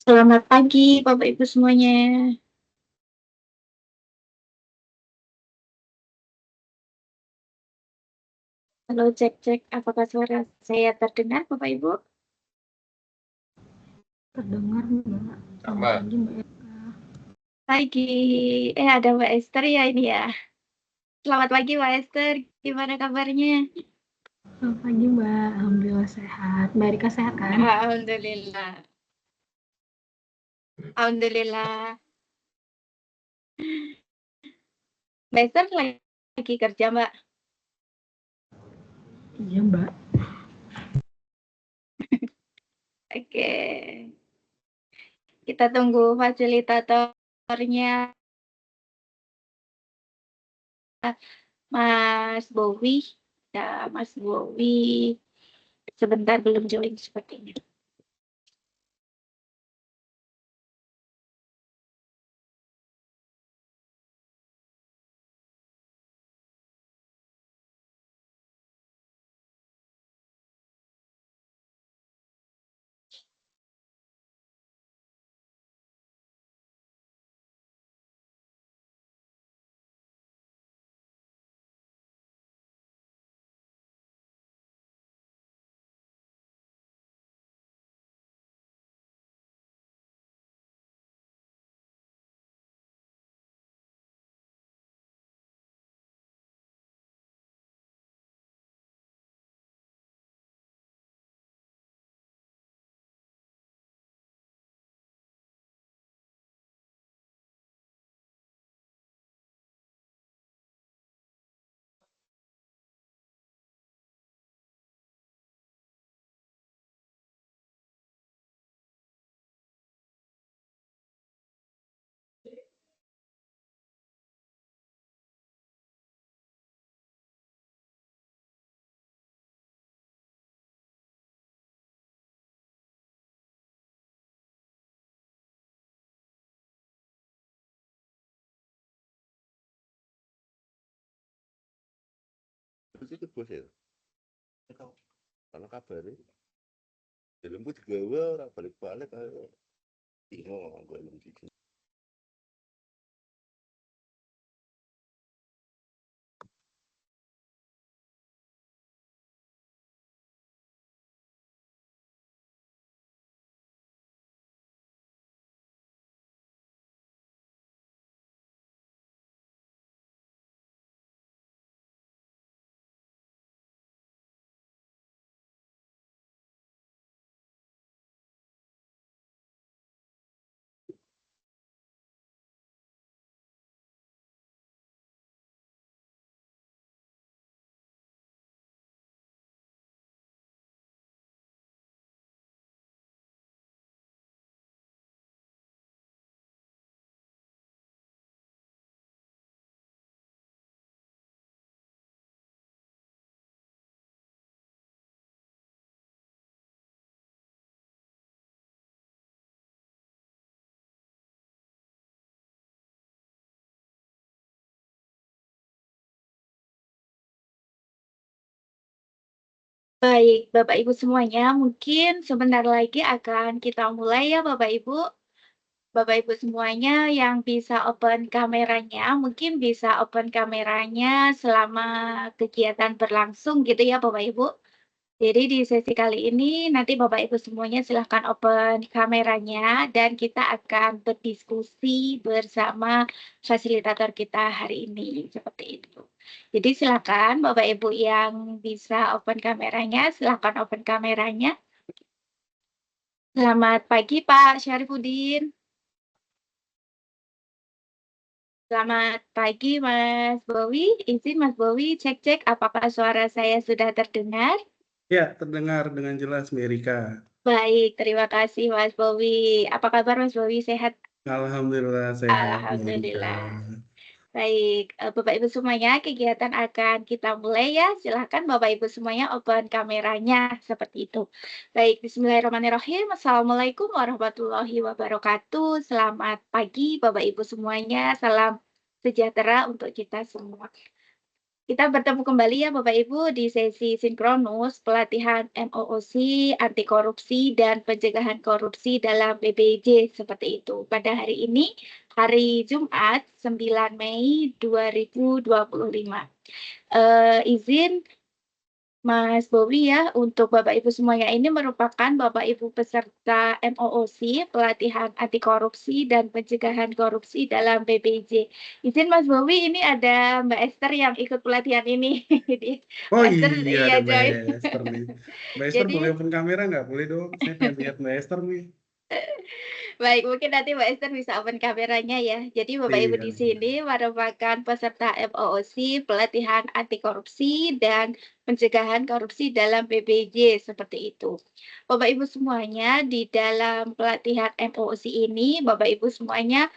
Selamat pagi, Bapak Ibu semuanya. Halo, cek-cek. Apakah suara saya terdengar, Bapak Ibu? Terdengar, Mbak. Selamat pagi, Mbak Eka. Pagi. Ada Mbak Esther ya ini ya. Selamat pagi, Mbak Esther. Gimana kabarnya? Selamat pagi, Mbak. Alhamdulillah sehat. Mbak Erika sehat kan? Alhamdulillah. Alhamdulillah. Mbak Esther lagi kerja, Mbak? Iya, Mbak. Oke. Kita tunggu fasilitatornya, Mas Bowi. Ya, Mas Bowi. Sebentar belum join sepertinya. Terus itu bos ya. Karena kabarnya dalamku digawe ora balik-balik ayo. Bingung gue belum gitu. Baik, Bapak Ibu semuanya, mungkin sebentar lagi akan kita mulai ya Bapak Ibu. Bapak Ibu semuanya yang bisa open kameranya, mungkin bisa open kameranya selama kegiatan berlangsung gitu ya Bapak Ibu. Jadi di sesi kali ini nanti Bapak Ibu semuanya silahkan open kameranya dan kita akan berdiskusi bersama fasilitator kita hari ini seperti itu. Jadi silakan Bapak Ibu yang bisa open kameranya, silakan open kameranya. Selamat pagi Pak Syarifudin. Selamat pagi Mas Bowi. Izin Mas Bowi cek-cek apakah suara saya sudah terdengar? Ya, terdengar dengan jelas, Mbak Erika. Baik, terima kasih Mas Bowi. Apa kabar Mas Bowi? Sehat? Alhamdulillah sehat, Mbak Erika. Alhamdulillah. Baik, Bapak Ibu semuanya, kegiatan akan kita mulai ya. Silahkan Bapak Ibu semuanya open kameranya seperti itu. Baik, Bismillahirrahmanirrahim. Assalamualaikum warahmatullahi wabarakatuh. Selamat pagi Bapak Ibu semuanya. Salam sejahtera untuk kita semua. Kita bertemu kembali ya Bapak Ibu di sesi sinkronus pelatihan MOOC, anti korupsi dan pencegahan korupsi dalam BPJ seperti itu. Pada hari ini, hari Jumat 9 Mei 2025. Izin Mas Bowi ya, untuk Bapak Ibu semuanya ini merupakan Bapak Ibu peserta MOOC, pelatihan anti korupsi dan pencegahan korupsi dalam BPJ. Izin Mas Bowi, ini ada Mbak Esther yang ikut pelatihan ini. Oh Mbak Esther iya, iya ada Mbak join. Esther nih. Mbak Esther Jadi boleh open kamera nggak? Boleh dong, saya pengen lihat Mbak Esther nih. baik, mungkin nanti Mbak Esther bisa open kameranya ya. Jadi Bapak Ibu Iya, di sini merupakan peserta MOOC, pelatihan anti korupsi dan pencegahan korupsi dalam BPJ seperti itu. Bapak Ibu semuanya di dalam pelatihan MOOC ini, Bapak Ibu semuanya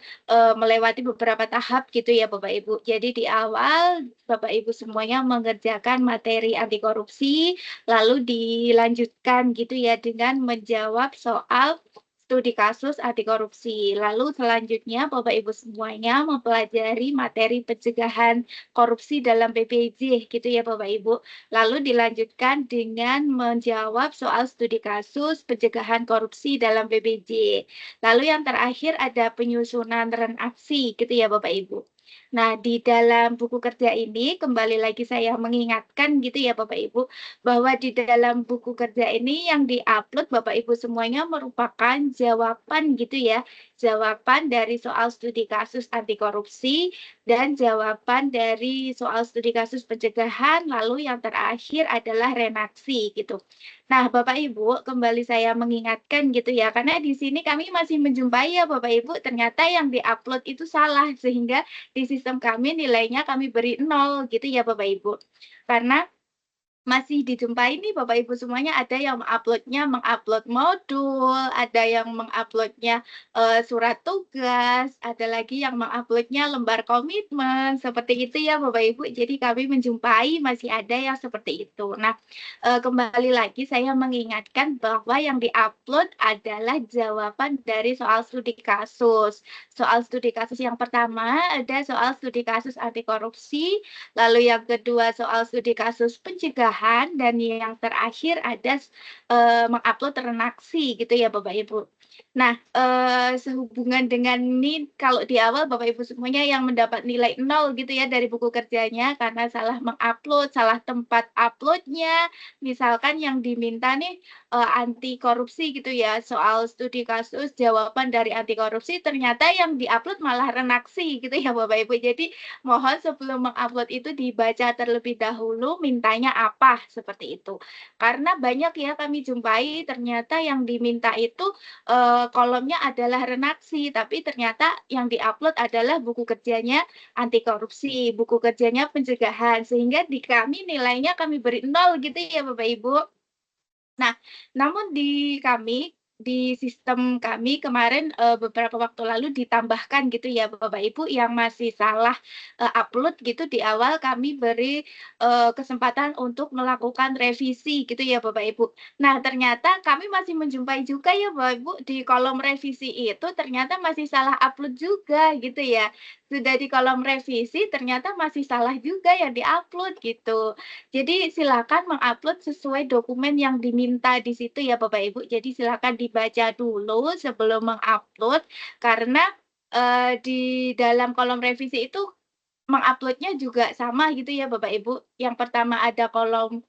melewati beberapa tahap gitu ya Bapak Ibu. Jadi di awal Bapak Ibu semuanya mengerjakan materi anti korupsi, lalu dilanjutkan gitu ya dengan menjawab soal studi kasus anti korupsi. Lalu selanjutnya Bapak Ibu semuanya mempelajari materi pencegahan korupsi dalam BPJ gitu ya Bapak Ibu. Lalu dilanjutkan dengan menjawab soal studi kasus pencegahan korupsi dalam BPJ. Lalu yang terakhir ada penyusunan renaksi gitu ya Bapak Ibu. Nah, di dalam buku kerja ini kembali lagi saya mengingatkan gitu ya Bapak Ibu, bahwa di dalam buku kerja ini yang diupload Bapak Ibu semuanya merupakan jawaban gitu ya, jawaban dari soal studi kasus anti korupsi dan jawaban dari soal studi kasus pencegahan, lalu yang terakhir adalah renaksi gitu. Nah, Bapak Ibu, kembali saya mengingatkan gitu ya, karena di sini kami masih menjumpai ya Bapak Ibu, ternyata yang diupload itu salah, sehingga di sistem kami nilainya kami beri 0 gitu ya Bapak Ibu. Karena masih dijumpai nih Bapak Ibu semuanya ada yang mengupload modul, ada yang menguploadnya surat tugas, ada lagi yang menguploadnya lembar komitmen, seperti itu ya Bapak Ibu. Jadi kami menjumpai masih ada yang seperti itu. Nah, kembali lagi saya mengingatkan bahwa yang diupload adalah jawaban dari soal studi kasus. Soal studi kasus yang pertama ada soal studi kasus anti korupsi, lalu yang kedua soal studi kasus pencegahan, dan yang terakhir ada mengupload renaksi gitu ya Bapak Ibu. Nah, sehubungan dengan ini kalau di awal Bapak Ibu semuanya yang mendapat nilai 0 gitu ya dari buku kerjanya karena salah mengupload, salah tempat uploadnya. Misalkan yang diminta nih anti korupsi gitu ya, soal studi kasus jawaban dari anti korupsi ternyata yang diupload malah renaksi gitu ya Bapak Ibu. Jadi mohon sebelum mengupload itu dibaca terlebih dahulu mintanya apa, seperti itu. Karena banyak ya kami jumpai ternyata yang diminta itu kolomnya adalah renaksi, tapi ternyata yang diupload adalah buku kerjanya anti korupsi, buku kerjanya pencegahan, sehingga di kami nilainya kami beri 0 gitu ya Bapak Ibu. Nah, namun di sistem kami kemarin, beberapa waktu lalu ditambahkan gitu ya Bapak Ibu yang masih salah, upload gitu di awal kami beri, kesempatan untuk melakukan revisi gitu ya Bapak Ibu. Nah, ternyata kami masih menjumpai juga ya Bapak Ibu di kolom revisi itu ternyata masih salah upload juga gitu ya. Sudah di kolom revisi ternyata masih salah juga yang di-upload gitu. Jadi silakan mengupload sesuai dokumen yang diminta di situ ya Bapak Ibu. Jadi silakan dibaca dulu sebelum mengupload karena di dalam kolom revisi itu menguploadnya juga sama gitu ya Bapak Ibu. Yang pertama ada kolom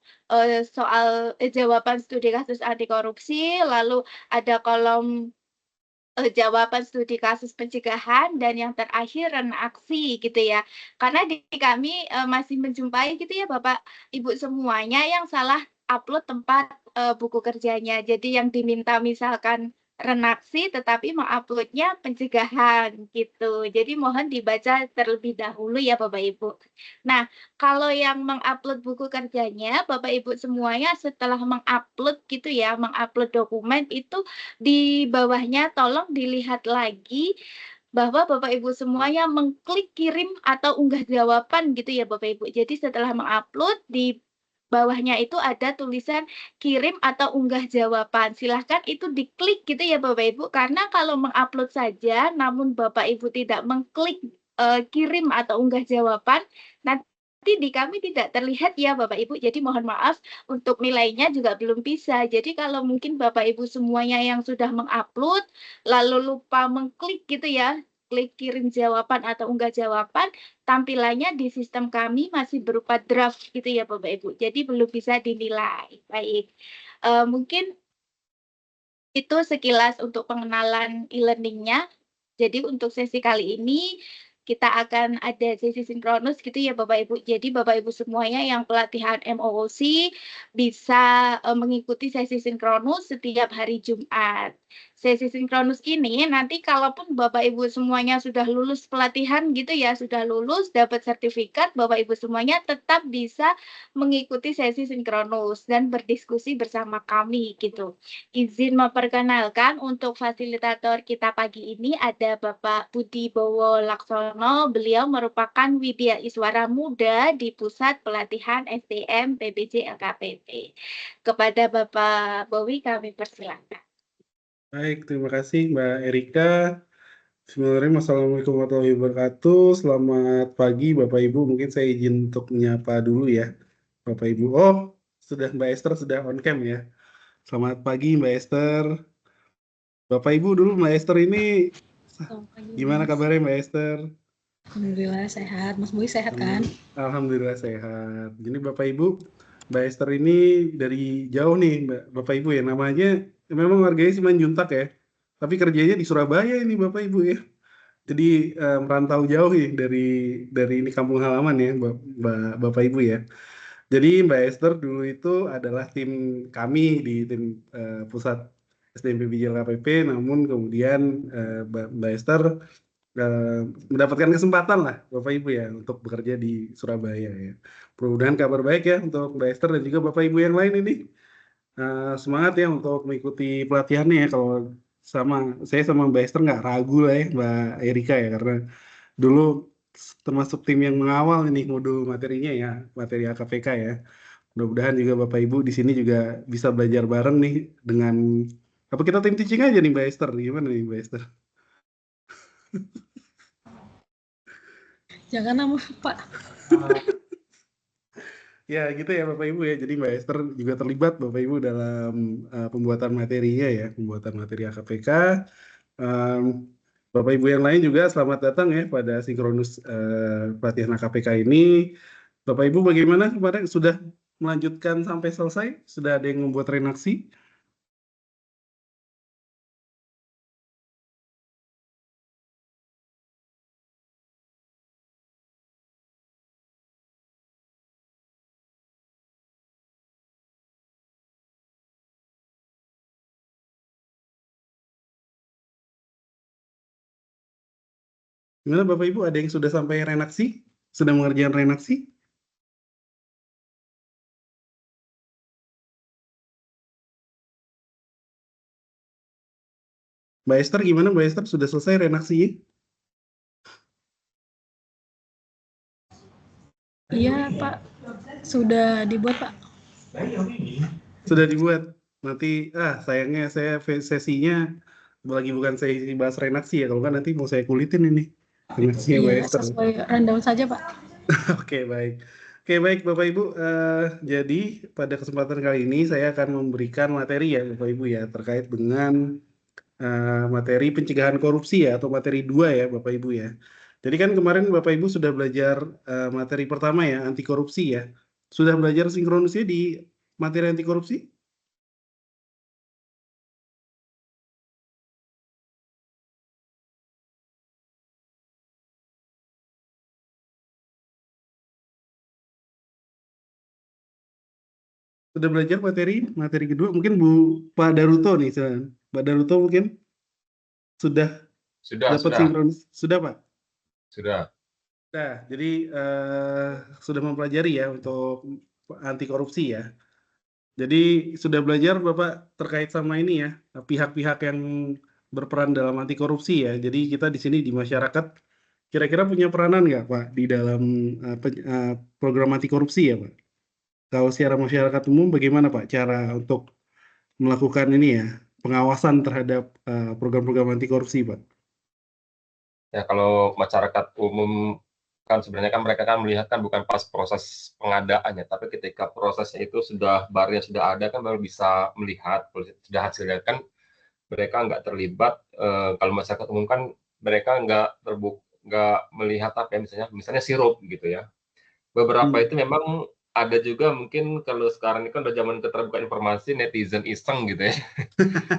soal jawaban studi kasus anti korupsi, lalu ada kolom jawaban studi kasus pencegahan, dan yang terakhir renaksi gitu ya. Karena di kami, masih menjumpai gitu ya Bapak Ibu semuanya yang salah upload tempat, buku kerjanya. Jadi yang diminta misalkan renaksi tetapi mengupload-nya pencegahan gitu. Jadi mohon dibaca terlebih dahulu ya Bapak Ibu. Nah, kalau yang mengupload buku kerjanya Bapak Ibu semuanya setelah mengupload gitu ya, mengupload dokumen itu di bawahnya tolong dilihat lagi bahwa Bapak Ibu semuanya mengklik kirim atau unggah jawaban gitu ya Bapak Ibu. Jadi setelah mengupload di bawahnya itu ada tulisan kirim atau unggah jawaban. Silahkan itu diklik gitu ya Bapak Ibu. Karena kalau mengupload saja namun Bapak Ibu tidak mengklik kirim atau unggah jawaban, nanti di kami tidak terlihat ya Bapak Ibu, jadi mohon maaf untuk nilainya juga belum bisa. Jadi kalau mungkin Bapak Ibu semuanya yang sudah mengupload, lalu lupa mengklik gitu ya, klik kirim jawaban atau unggah jawaban, tampilannya di sistem kami masih berupa draft gitu ya Bapak Ibu, jadi belum bisa dinilai. Baik, mungkin itu sekilas untuk pengenalan e-learning-nya. Jadi untuk sesi kali ini, kita akan ada sesi sinkronus gitu ya Bapak Ibu. Jadi Bapak Ibu semuanya yang pelatihan MOOC bisa mengikuti sesi sinkronus setiap hari Jumat. Sesi sinkronus ini nanti kalaupun Bapak Ibu semuanya sudah lulus pelatihan gitu ya, sudah lulus dapat sertifikat, Bapak Ibu semuanya tetap bisa mengikuti sesi sinkronus dan berdiskusi bersama kami gitu. Izin memperkenalkan untuk fasilitator kita pagi ini ada Bapak Budi Bowo Laksono. Beliau merupakan Widya Iswara Muda di Pusat Pelatihan SDM PBJ LKPP. Kepada Bapak Bowi kami persilakan. Baik, terima kasih Mbak Erika. Bismillahirrahmanirrahim. Assalamualaikum warahmatullahi wabarakatuh. Selamat pagi Bapak Ibu. Mungkin saya izin untuk menyapa dulu ya Bapak Ibu. Oh, Mbak Esther sudah on cam ya. Selamat pagi Mbak Esther. Bapak Ibu dulu Mbak Esther ini Selamat pagi, gimana Mas. kabarnya Mbak Esther? Alhamdulillah sehat. Mas Boy sehat kan? Alhamdulillah sehat. Jadi Bapak Ibu, Mbak Esther ini dari jauh nih Bapak Ibu ya. Namanya memang warganya Simanjuntak ya. Tapi kerjanya di Surabaya ini Bapak Ibu ya. Jadi merantau jauh ya dari ini kampung halaman ya Bapak Ibu ya. Jadi Mbak Esther dulu itu adalah tim kami di tim pusat SDM PBJ LKPP, namun kemudian Mbak Esther mendapatkan kesempatan lah Bapak Ibu ya untuk bekerja di Surabaya ya. Mudah-mudahan kabar baik ya untuk Mbak Esther dan juga Bapak Ibu yang lain ini. Semangat ya untuk mengikuti pelatihannya ya. Kalau saya sama Mbak Esther nggak ragu lah ya Mbak Erika ya, karena dulu termasuk tim yang mengawal ini modul materinya ya, materi AKPK ya. Mudah-mudahan juga Bapak Ibu di sini juga bisa belajar bareng nih dengan apa, kita tim teaching aja nih Mbak Esther. Gimana nih Mbak Esther? Jangan nama Pak. Ya gitu ya Bapak Ibu ya. Jadi Mbak Esther juga terlibat Bapak Ibu dalam pembuatan materinya ya, pembuatan materi AKPK. Bapak Ibu yang lain juga selamat datang ya pada sinkronus pelatihan AKPK ini. Bapak Ibu bagaimana kemarin, sudah melanjutkan sampai selesai? Sudah ada yang membuat renaksi? Gimana Bapak Ibu, ada yang sudah sampai renaksi? Sudah mengerjakan renaksi? Mbak Esther gimana Mbak Esther, sudah selesai renaksinya? Iya Pak, sudah dibuat Pak. Sudah dibuat. Nanti sayangnya saya sesinya lagi bukan sesi bahas renaksi ya, kalau kan nanti mau saya kulitin ini renaksinya Mbak Iya, Esther. sesuai rundown saja Pak. Oke, baik. Oke, baik Bapak Ibu. Jadi pada kesempatan kali ini saya akan memberikan materi ya Bapak Ibu ya, terkait dengan materi pencegahan korupsi ya, atau materi 2 ya Bapak Ibu ya. Jadi kan kemarin Bapak Ibu sudah belajar materi pertama ya, anti korupsi ya. Sudah belajar sinkronusnya di materi anti korupsi? Sudah belajar materi kedua? Mungkin Pak Daruto nih, Pak Daruto mungkin sudah dapat sinkronus? Sudah Pak? Sudah. Nah, jadi sudah mempelajari ya untuk anti korupsi ya. Jadi sudah belajar Bapak terkait sama ini ya, pihak-pihak yang berperan dalam anti korupsi ya. Jadi kita di sini di masyarakat kira-kira punya peranan nggak Pak di dalam program anti korupsi ya Pak? Kalau secara masyarakat umum bagaimana Pak cara untuk melakukan ini ya, pengawasan terhadap program-program anti korupsi Pak? Ya, kalau masyarakat umum kan sebenarnya kan mereka kan melihat kan bukan pas proses pengadaannya, tapi ketika prosesnya itu sudah barangnya sudah ada kan baru bisa melihat kalau sudah hasilnya kan mereka nggak terlibat. Kalau masyarakat umum kan mereka nggak melihat apa ya misalnya sirup gitu ya. Beberapa itu memang ada juga mungkin kalau sekarang ini kan udah zaman keterbukaan informasi, netizen iseng gitu ya.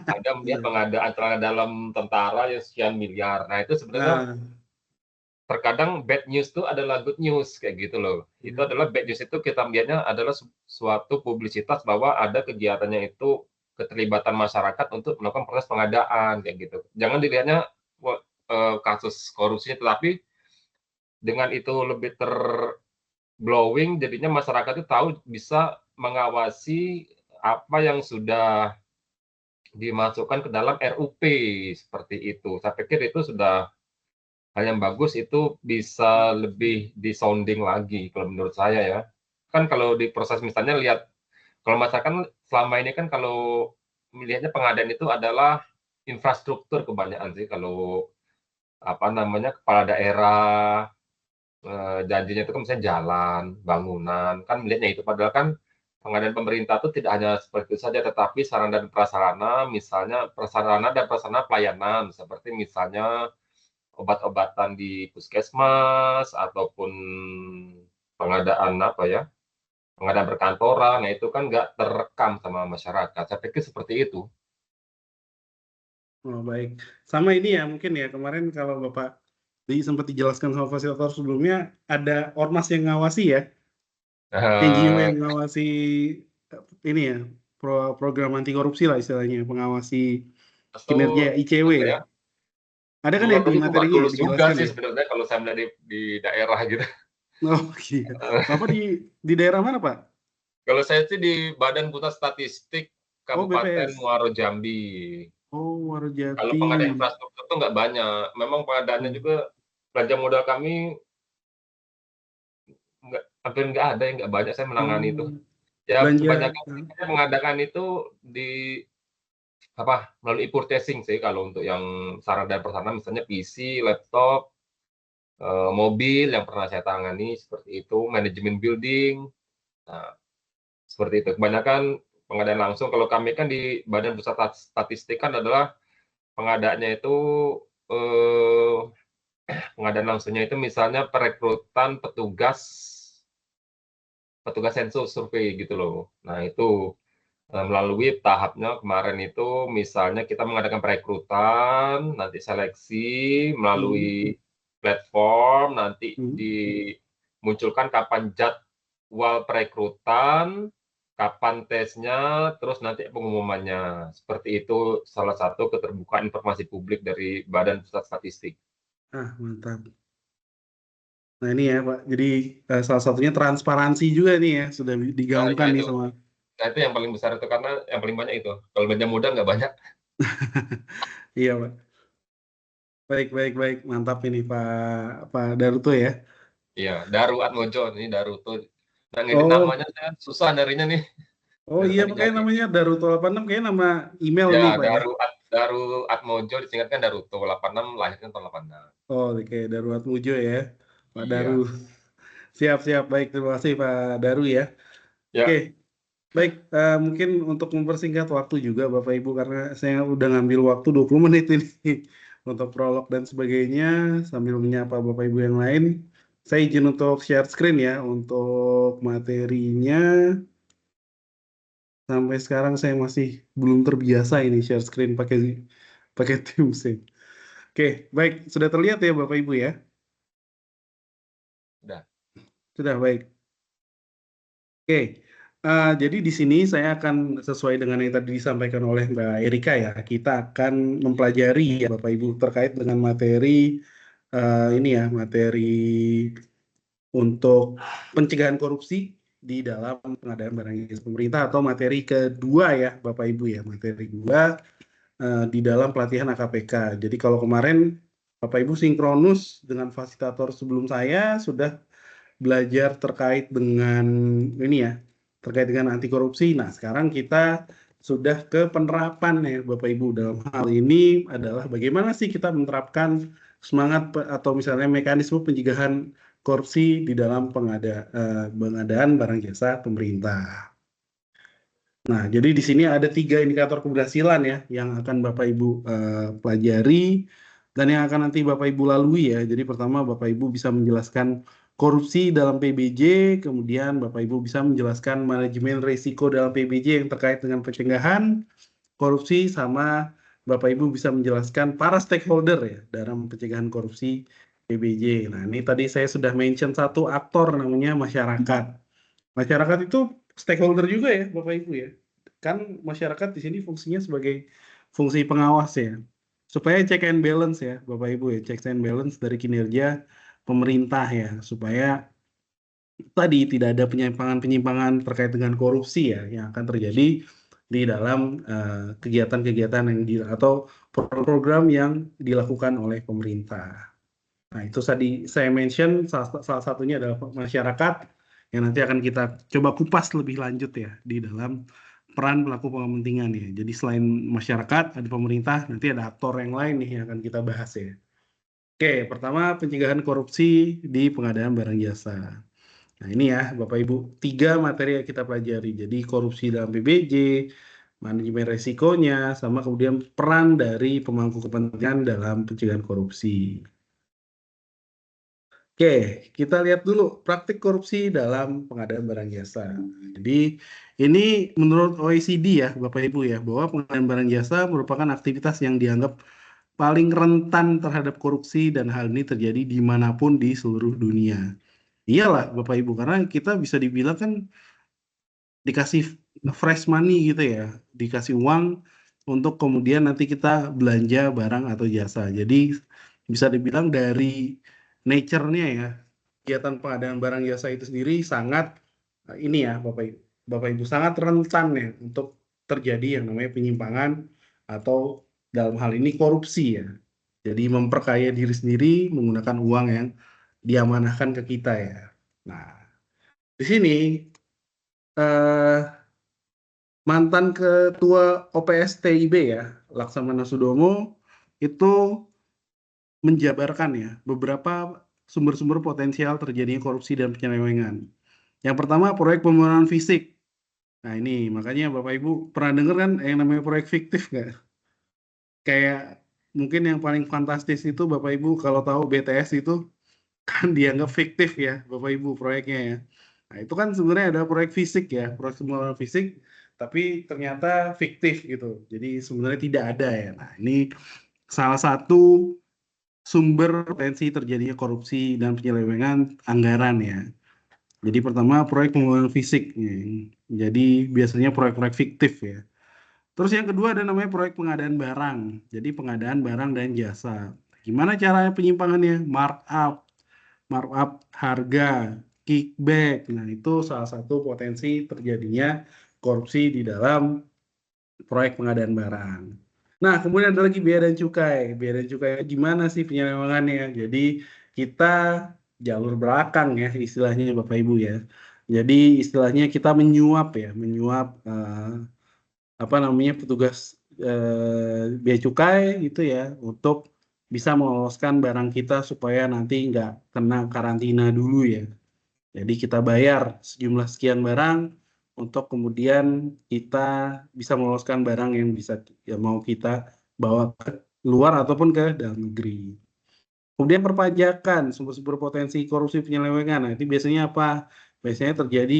Ada melihat pengadaan celana dalam tentara yang sekian miliar. Nah, itu sebenarnya Nah, terkadang bad news itu adalah good news kayak gitu loh. Itu adalah bad news itu kita melihatnya adalah suatu publisitas bahwa ada kegiatannya itu keterlibatan masyarakat untuk melakukan proses pengadaan kayak gitu. Jangan dilihatnya kasus korupsinya, tetapi dengan itu lebih blowing jadinya masyarakat itu tahu bisa mengawasi apa yang sudah dimasukkan ke dalam RUP seperti itu. Saya pikir itu sudah hal yang bagus, itu bisa lebih di-sounding lagi kalau menurut saya ya. Kan kalau di proses misalnya lihat kalau masyarakat selama ini kan kalau melihatnya pengadaan itu adalah infrastruktur kebanyakan sih kalau apa namanya kepala daerah janjinya itu kan misalnya jalan, bangunan, kan melihatnya itu. Padahal kan pengadaan pemerintah itu tidak hanya seperti itu saja, tetapi sarana dan prasarana, misalnya prasarana dan prasarana pelayanan, seperti misalnya obat-obatan di puskesmas, ataupun pengadaan apa ya, pengadaan perkantoran, nah itu kan nggak terekam sama masyarakat. Saya pikir seperti itu. oh baik. Sama ini ya mungkin ya kemarin kalau Bapak sempat dijelaskan sama fasilitator sebelumnya ada ormas yang ngawasi ya, NGO Eh, yang ngawasi ini ya program anti korupsi lah istilahnya, pengawasi itu kinerja ICW apa ya. ya, Ada kan ya menurut di itu nggak materinya ya tulus juga dijelaskan sih ya. sebenarnya kalau saya melihat di daerah gitu. Oh iya. Bapak di daerah mana Pak? Kalau saya sih di Badan Pusat Statistik Oh Kabupaten BPS. Muaro Jambi. Oh Kalau Warjati. pengadaan infrastruktur itu nggak banyak. Memang pengadaannya juga belanja modal kami hampir nggak ada, yang nggak banyak saya menangani itu. Hmm, Ya belanja. kebanyakan saya mengadakan itu di apa melalui purchasing sih kalau untuk yang sarana dan prasarana misalnya PC, laptop, mobil yang pernah saya tangani seperti itu, manajemen building. Nah, seperti itu. Kebanyakan pengadaan langsung. Kalau kami kan di Badan Pusat Statistik kan adalah pengadaannya itu eh, pengadaan langsungnya itu misalnya perekrutan petugas sensus survei gitu loh. Nah, itu melalui tahapnya kemarin itu misalnya kita mengadakan perekrutan, nanti seleksi melalui platform, nanti dimunculkan kapan jadwal perekrutan, kapan tesnya, terus nanti pengumumannya. Seperti itu salah satu keterbukaan informasi publik dari Badan Pusat Statistik. Ah mantap. Nah ini ya Pak, jadi salah satunya transparansi juga nih ya, sudah Nah, digaungkan nih itu. sama. Nah, itu yang paling besar itu karena yang paling banyak itu. Kalau belanja modal nggak banyak. Iya Pak. Baik, baik, baik. Mantap ini Pak Daruto ya. Iya, Daru Atmojo ini Daruto. Nah, ngedit Oh, namanya saya susah nyarinya nih. oh Dari iya tadi makanya nyari. namanya Daruto 86 kayaknya nama email Ya, nih Pak ya. Daru Atmojo disingkatkan Daruto 86 lahirnya tahun 86. Oh oke, Darurat Mujo ya. Pak Daru. Iya. Siap, siap. Baik, terima kasih Pak Daru ya. Ya, Oke, baik. Mungkin untuk mempersingkat waktu juga Bapak Ibu, karena saya udah ngambil waktu 20 menit ini untuk prolog dan sebagainya, sambil menyapa Bapak Ibu yang lain. Saya izin untuk share screen ya, untuk materinya. Sampai sekarang saya masih belum terbiasa ini share screen pakai pakai Teams ini. Oke, baik. Sudah terlihat ya Bapak Ibu ya? udah. Sudah, baik. Oke, jadi di sini saya akan sesuai dengan yang tadi disampaikan oleh Mbak Erika ya, kita akan mempelajari ya Bapak Ibu terkait dengan materi ini ya, materi untuk pencegahan korupsi di dalam pengadaan barang jasa pemerintah atau materi kedua ya Bapak Ibu ya, materi kedua di dalam pelatihan AKPK. Jadi kalau kemarin Bapak Ibu sinkronus dengan fasilitator sebelum saya sudah belajar terkait dengan ini ya, terkait dengan anti korupsi. Nah, sekarang kita sudah ke penerapan ya Bapak Ibu. Dalam hal ini adalah bagaimana sih kita menerapkan semangat atau misalnya mekanisme pencegahan korupsi di dalam pengadaan barang jasa pemerintah. Nah, jadi di sini ada 3 indikator keberhasilan ya yang akan Bapak Ibu pelajari dan yang akan nanti Bapak Ibu lalui ya. Jadi pertama Bapak Ibu bisa menjelaskan korupsi dalam PBJ, kemudian Bapak Ibu bisa menjelaskan manajemen risiko dalam PBJ yang terkait dengan pencegahan korupsi, sama Bapak Ibu bisa menjelaskan para stakeholder ya dalam pencegahan korupsi PBJ. Nah, ini tadi saya sudah mention satu aktor namanya masyarakat. Masyarakat itu stakeholder juga ya, Bapak Ibu ya. Kan masyarakat di sini fungsinya sebagai fungsi pengawas ya. Supaya check and balance ya, Bapak Ibu ya, check and balance dari kinerja pemerintah ya, supaya tadi tidak ada penyimpangan-penyimpangan terkait dengan korupsi ya yang akan terjadi di dalam kegiatan-kegiatan atau program yang dilakukan oleh pemerintah. Nah, itu tadi saya mention salah satunya adalah masyarakat yang nanti akan kita coba kupas lebih lanjut ya di dalam peran pelaku kepentingan ya. Jadi selain masyarakat, ada pemerintah, nanti ada aktor yang lain nih yang akan kita bahas ya. Oke, pertama pencegahan korupsi di pengadaan barang jasa. Nah, ini ya Bapak Ibu, 3 materi yang kita pelajari. Jadi korupsi dalam PBJ, manajemen resikonya, sama kemudian peran dari pemangku kepentingan dalam pencegahan korupsi. Oke, kita lihat dulu praktik korupsi dalam pengadaan barang jasa. Jadi ini menurut OECD ya Bapak Ibu ya, bahwa pengadaan barang jasa merupakan aktivitas yang dianggap paling rentan terhadap korupsi dan hal ini terjadi dimanapun di seluruh dunia. Iyalah Bapak Ibu, karena kita bisa dibilang kan dikasih fresh money gitu ya, dikasih uang untuk kemudian nanti kita belanja barang atau jasa. Jadi bisa dibilang dari nature-nya ya, kegiatan pengadaan barang jasa itu sendiri sangat ini ya Bapak Ibu sangat rentan ya untuk terjadi yang namanya penyimpangan atau dalam hal ini korupsi ya. Jadi memperkaya diri sendiri menggunakan uang yang diamanahkan ke kita ya. Nah, di sini mantan ketua OPS-TIB ya, Laksamana Sudomo itu menjabarkan ya beberapa sumber-sumber potensial terjadinya korupsi dan penyelewengan. Yang pertama, proyek pembangunan fisik. Nah, ini makanya Bapak Ibu pernah dengar kan yang namanya proyek fiktif nggak? Kayak mungkin yang paling fantastis itu Bapak Ibu kalau tahu BTS itu kan dianggap fiktif ya Bapak Ibu proyeknya ya. Nah, itu kan sebenarnya ada proyek fisik ya, proyek pembangunan fisik, tapi ternyata fiktif gitu. Jadi sebenarnya tidak ada ya. Nah, ini salah satu sumber potensi terjadinya korupsi dan penyelewengan anggaran ya. Jadi pertama proyek pembangunan fisik ya. Jadi biasanya proyek-proyek fiktif ya. Terus yang kedua ada namanya proyek pengadaan barang. Jadi pengadaan barang dan jasa. Gimana caranya penyimpangannya? Markup harga, kickback. Nah, itu salah satu potensi terjadinya korupsi di dalam proyek pengadaan barang. Nah, kemudian ada lagi biaya dan cukai. Biaya dan cukai gimana sih penyelewengannya? Jadi kita jalur belakang ya istilahnya Bapak Ibu ya. Jadi istilahnya kita menyuap apa namanya petugas bea cukai gitu ya untuk bisa meloloskan barang kita supaya nanti nggak kena karantina dulu ya. Jadi kita bayar sejumlah sekian barang untuk kemudian kita bisa meloloskan barang yang bisa ya mau kita bawa ke luar ataupun ke dalam negeri. Kemudian perpajakan, sumber-sumber potensi korupsi penyelewengan. Nah, itu biasanya apa? Biasanya terjadi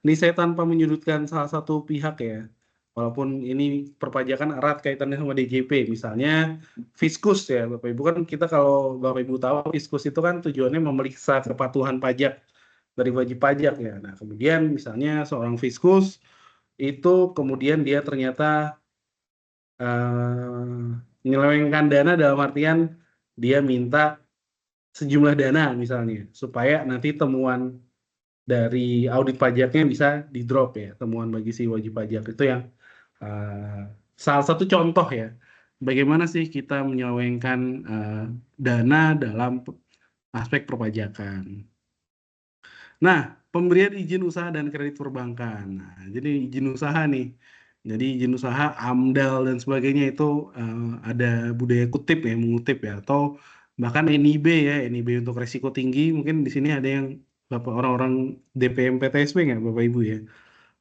ini saya tanpa menyudutkan salah satu pihak ya. Walaupun ini perpajakan erat kaitannya sama DJP, misalnya Fiskus ya, Bapak Ibu kan kita kalau Bapak Ibu tahu Fiskus itu kan tujuannya memeriksa kepatuhan pajak dari wajib pajak ya. Nah, kemudian misalnya seorang Fiskus itu kemudian dia ternyata menyelewengkan dana dalam artian dia minta sejumlah dana misalnya supaya nanti temuan dari audit pajaknya bisa di drop ya, temuan bagi si wajib pajak itu yang salah satu contoh ya bagaimana sih kita menyelewengkan dana dalam aspek perpajakan. Nah, pemberian izin usaha dan kredit perbankan. Nah, jadi izin usaha nih. Jadi izin usaha, AMDAL dan sebagainya itu ada budaya kutip ya, mengutip ya, atau bahkan NIB ya, NIB untuk resiko tinggi. Mungkin di sini ada yang Bapak orang-orang DPM PTSB nggak Bapak Ibu ya?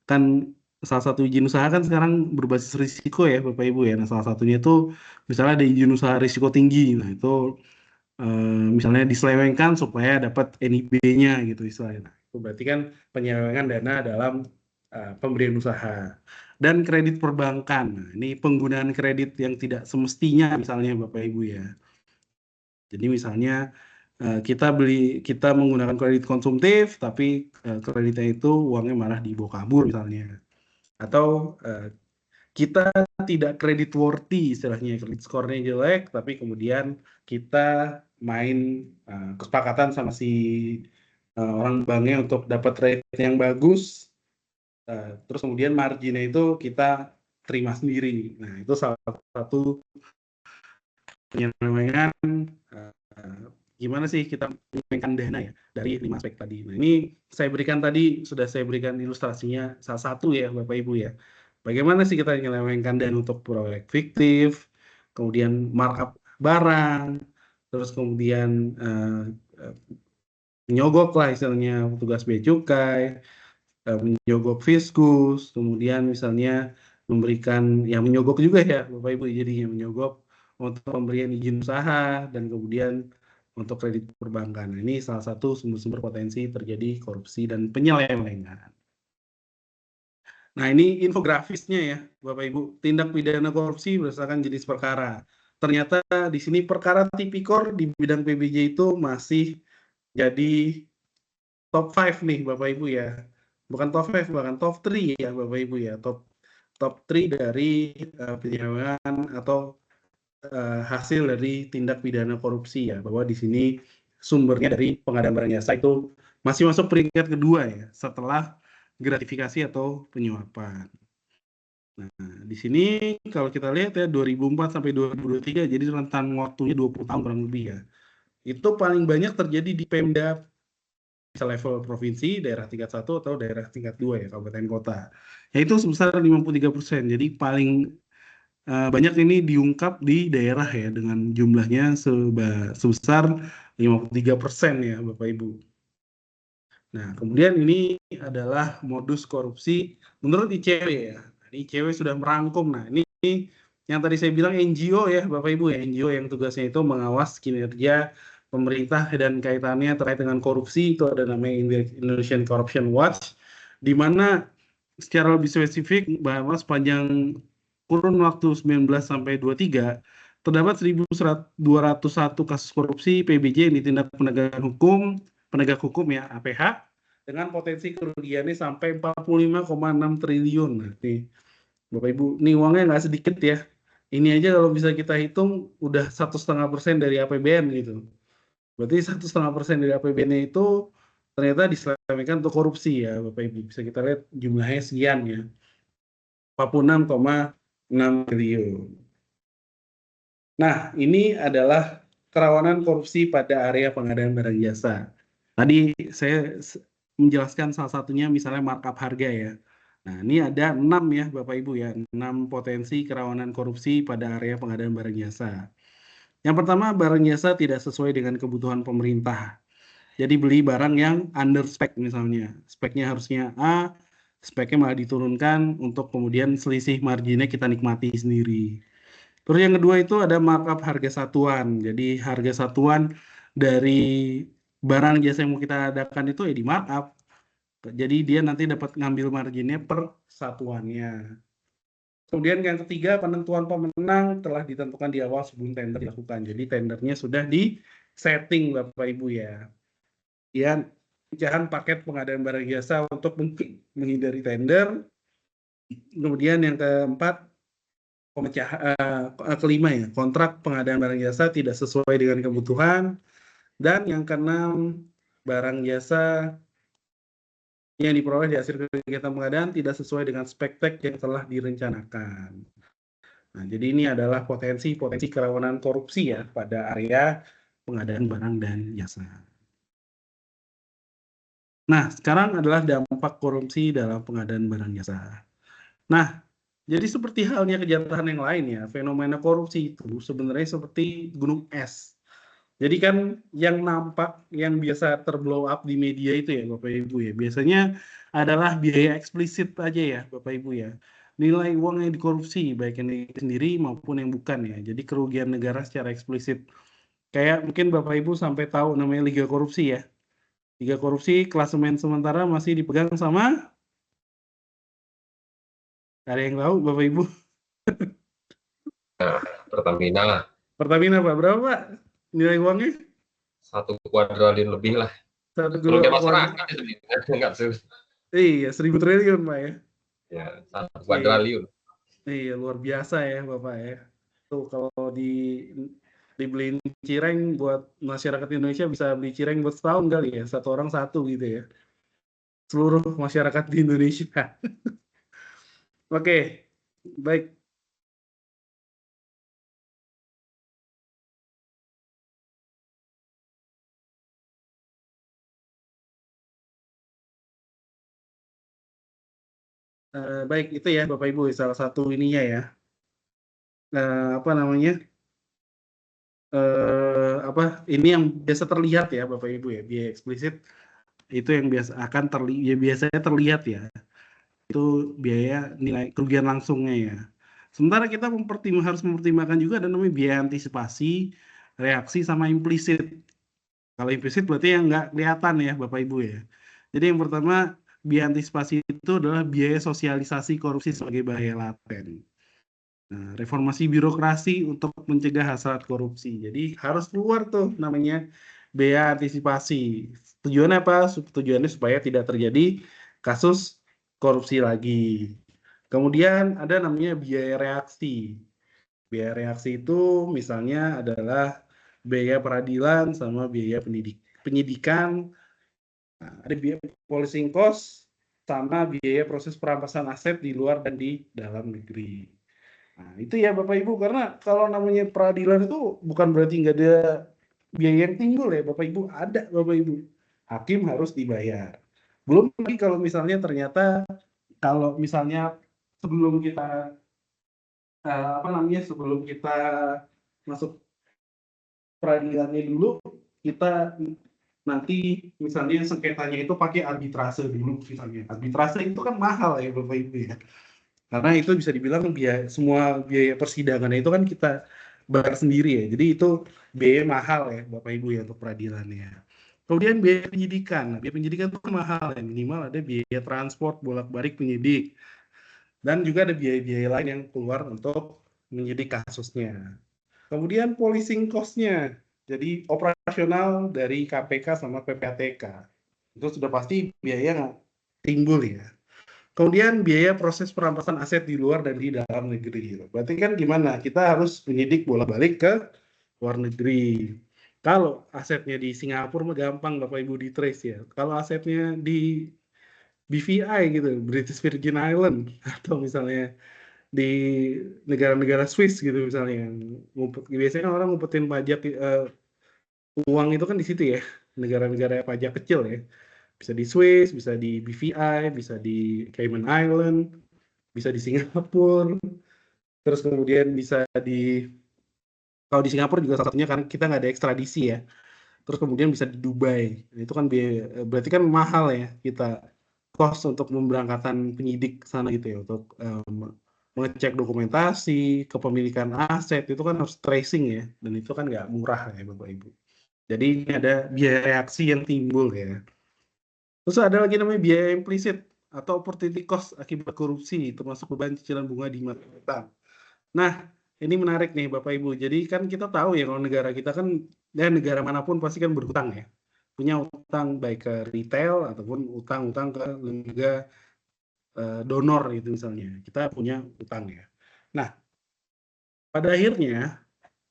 Kan salah satu izin usaha kan sekarang berbasis risiko ya Bapak Ibu ya. Nah, salah satunya itu misalnya ada izin usaha risiko tinggi. Nah, itu misalnya diselewengkan supaya dapat NIB-nya gitu istilahnya. Nah, itu berarti kan penyelewengan dana dalam pemberian usaha. Dan kredit perbankan. Nah, ini penggunaan kredit yang tidak semestinya misalnya Bapak Ibu ya. Jadi misalnya kita menggunakan kredit konsumtif tapi kreditnya itu uangnya malah dibawa kabur misalnya. Atau kita tidak credit worthy istilahnya, kredit skornya jelek tapi kemudian kita main kesepakatan sama si orang banknya untuk dapat rate yang bagus, terus kemudian marginnya itu kita terima sendiri. Nah, itu salah satu penyelewengan gimana sih kita menyelewengan dana ya dari 5 aspek tadi. Nah, ini sudah saya berikan ilustrasinya salah satu ya Bapak Ibu ya. Bagaimana sih kita menyelewengkan dana untuk proyek fiktif, kemudian markup barang, terus kemudian menyogok lah istilahnya petugas bea cukai, menyogok fiskus, kemudian misalnya memberikan yang menyogok juga ya Bapak Ibu, jadi menyogok untuk pemberian izin usaha dan kemudian untuk kredit perbankan. Nah, ini salah satu sumber-sumber potensi terjadi korupsi dan penyelewengan. Nah, ini infografisnya ya Bapak Ibu, tindak pidana korupsi berdasarkan jenis perkara. Ternyata di sini perkara tipikor di bidang PBJ itu masih jadi top 5 nih Bapak Ibu ya. Bukan top 5, bahkan top 3 ya Bapak Ibu ya. Top 3 dari penyelewengan atau hasil dari tindak pidana korupsi ya. Bahwa di sini sumbernya dari pengadaan barang jasa itu masih masuk peringkat kedua ya setelah gratifikasi atau penyuapan. Nah, di sini kalau kita lihat ya 2004 sampai 2023 jadi rentang waktunya 20 tahun kurang lebih ya. Itu paling banyak terjadi di Pemda bisa level provinsi, daerah tingkat 1 atau daerah tingkat 2 ya, kabupaten kota. Yaitu sebesar 53%. Jadi paling banyak ini diungkap di daerah ya dengan jumlahnya sebesar 53% ya Bapak Ibu. Nah, kemudian ini adalah modus korupsi menurut ICW ya. ICW sudah merangkum. Nah, ini yang tadi saya bilang NGO ya Bapak Ibu ya, NGO yang tugasnya itu mengawas kinerja pemerintah dan kaitannya terkait dengan korupsi, itu ada namanya Indonesian Corruption Watch, di mana secara lebih spesifik bahwa sepanjang kurun waktu 19 sampai 23 terdapat 1.201 kasus korupsi PBJ yang ditindak penegak hukum ya APH dengan potensi kerugiannya sampai 45,6 triliun. Nah, nih Bapak Ibu, nih uangnya nggak sedikit ya. Ini aja kalau bisa kita hitung udah 1,5% dari APBN gitu. Berarti 1,5% dari APBN itu ternyata diselewengkan untuk korupsi ya Bapak Ibu. Bisa kita lihat jumlahnya sekian ya. 46,6 triliun. Nah, ini adalah kerawanan korupsi pada area pengadaan barang jasa. Tadi saya menjelaskan salah satunya misalnya markup harga ya. Nah, ini ada 6 ya Bapak Ibu ya, 6 potensi kerawanan korupsi pada area pengadaan barang jasa. Yang pertama, barang jasa tidak sesuai dengan kebutuhan pemerintah. Jadi beli barang yang under spec misalnya. Speknya harusnya A, speknya malah diturunkan untuk kemudian selisih marginnya kita nikmati sendiri. Terus yang kedua itu ada markup harga satuan. Jadi harga satuan dari barang jasa yang mau kita adakan itu ya di markup. Jadi dia nanti dapat ngambil marginnya per satuannya. Kemudian yang ketiga, penentuan pemenang telah ditentukan di awal sebelum tender dilakukan. Jadi tendernya sudah di setting Bapak Ibu ya. Kemudian pecahan paket pengadaan barang jasa untuk menghindari tender. Kemudian yang keempat, kelima ya, kontrak pengadaan barang jasa tidak sesuai dengan kebutuhan. Dan yang keenam, barang jasa yang diperoleh di hasil kegiatan pengadaan tidak sesuai dengan spek yang telah direncanakan. Nah, jadi ini adalah potensi kerawanan korupsi ya pada area pengadaan barang dan jasa. Nah, sekarang adalah dampak korupsi dalam pengadaan barang jasa. Nah, jadi seperti halnya kejahatan yang lain ya, fenomena korupsi itu sebenarnya seperti gunung es Jadi kan yang nampak, yang biasa terblow up di media itu ya Bapak Ibu ya, biasanya adalah biaya eksplisit aja ya Bapak Ibu ya. Nilai uang yang dikorupsi, baik yang sendiri maupun yang bukan ya. Jadi kerugian negara secara eksplisit. Kayak mungkin Bapak Ibu sampai tahu namanya Liga Korupsi ya. Liga Korupsi klasemen sementara masih dipegang sama, ada yang tahu Bapak Ibu? Pertamina Pertamina Pak, berapa Pak nilai uangnya? 1 kuadrillion lebih lah. Satu Kerugian kuadrillion. masyarakat itu enggak sih. Iya, 1.000 triliun Pak ya. Ya, 1 kuadrillion. Iya, luar biasa ya Bapak ya. Tuh kalau dibeliin cireng buat masyarakat Indonesia bisa beli cireng buat setahun kali ya, satu orang satu gitu ya. Seluruh masyarakat di Indonesia. Oke, baik. Baik, itu ya Bapak Ibu salah satu ininya ya. Apa namanya? Apa ini yang biasa terlihat ya Bapak Ibu ya, biaya eksplisit itu yang biasa akan ya biasanya terlihat ya. Itu biaya nilai kerugian langsungnya ya. Sementara kita harus mempertimbangkan juga ada namanya biaya antisipasi, reaksi sama implisit. Kalau implisit berarti yang nggak kelihatan ya Bapak Ibu ya. Jadi yang pertama biaya antisipasi itu adalah biaya sosialisasi korupsi sebagai bahaya laten. Nah, reformasi birokrasi untuk mencegah hasrat korupsi. Jadi harus keluar tuh namanya biaya antisipasi. Tujuannya apa? Tujuannya supaya tidak terjadi kasus korupsi lagi. Kemudian ada namanya biaya reaksi. Biaya reaksi itu misalnya adalah biaya peradilan sama biaya penyidikan. Nah, ada biaya policing cost sama biaya proses perampasan aset di luar dan di dalam negeri. Nah, itu ya Bapak Ibu, karena kalau namanya peradilan itu bukan berarti nggak ada biaya yang timbul ya Bapak Ibu, ada Bapak Ibu. Hakim harus dibayar. Belum lagi kalau misalnya ternyata, kalau misalnya sebelum kita, sebelum kita masuk peradilannya dulu, kita nanti misalnya sengketanya itu pakai arbitrase dulu misalnya. Arbitrase itu kan mahal ya Bapak Ibu ya. Karena itu bisa dibilang semua biaya persidangan itu kan kita bayar sendiri ya. Jadi itu biaya mahal ya Bapak Ibu ya untuk peradilannya. Kemudian biaya penyidikan. Nah, biaya penyidikan itu kan mahal ya. Minimal ada biaya transport bolak-balik penyidik. Dan juga ada biaya-biaya lain yang keluar untuk menyidik kasusnya. Kemudian policing cost-nya. Jadi operasional dari KPK sama PPATK. Itu sudah pasti biaya nggak timbul ya. Kemudian biaya proses perampasan aset di luar dan di dalam negeri. Berarti kan gimana? Kita harus menyidik bolak-balik ke luar negeri. Kalau asetnya di Singapura mah gampang Bapak Ibu di trace ya. Kalau asetnya di BVI gitu, British Virgin Island, atau misalnya di negara-negara Swiss gitu misalnya, biasanya kan orang ngumpetin pajak uang itu kan di situ ya, negara-negara pajak kecil ya. Bisa di Swiss, bisa di BVI, bisa di Cayman Island, bisa di Singapura, terus kemudian bisa kalau di Singapura juga salah satunya karena kita nggak ada ekstradisi ya, terus kemudian bisa di Dubai. Itu kan berarti kan mahal ya kita cost untuk memberangkatkan penyidik sana gitu ya, untuk mengecek dokumentasi, kepemilikan aset, itu kan harus tracing ya, dan itu kan nggak murah ya Bapak Ibu. Jadi ini ada biaya reaksi yang timbul ya. Terus ada lagi namanya biaya implisit atau opportunity cost akibat korupsi, termasuk beban cicilan bunga di mata utang. Nah, ini menarik nih Bapak Ibu. Jadi kan kita tahu ya kalau negara kita kan, dan negara manapun pasti kan berutang ya. Punya utang baik ke retail ataupun utang-utang ke lembaga donor itu misalnya. Kita punya utang ya. Nah, pada akhirnya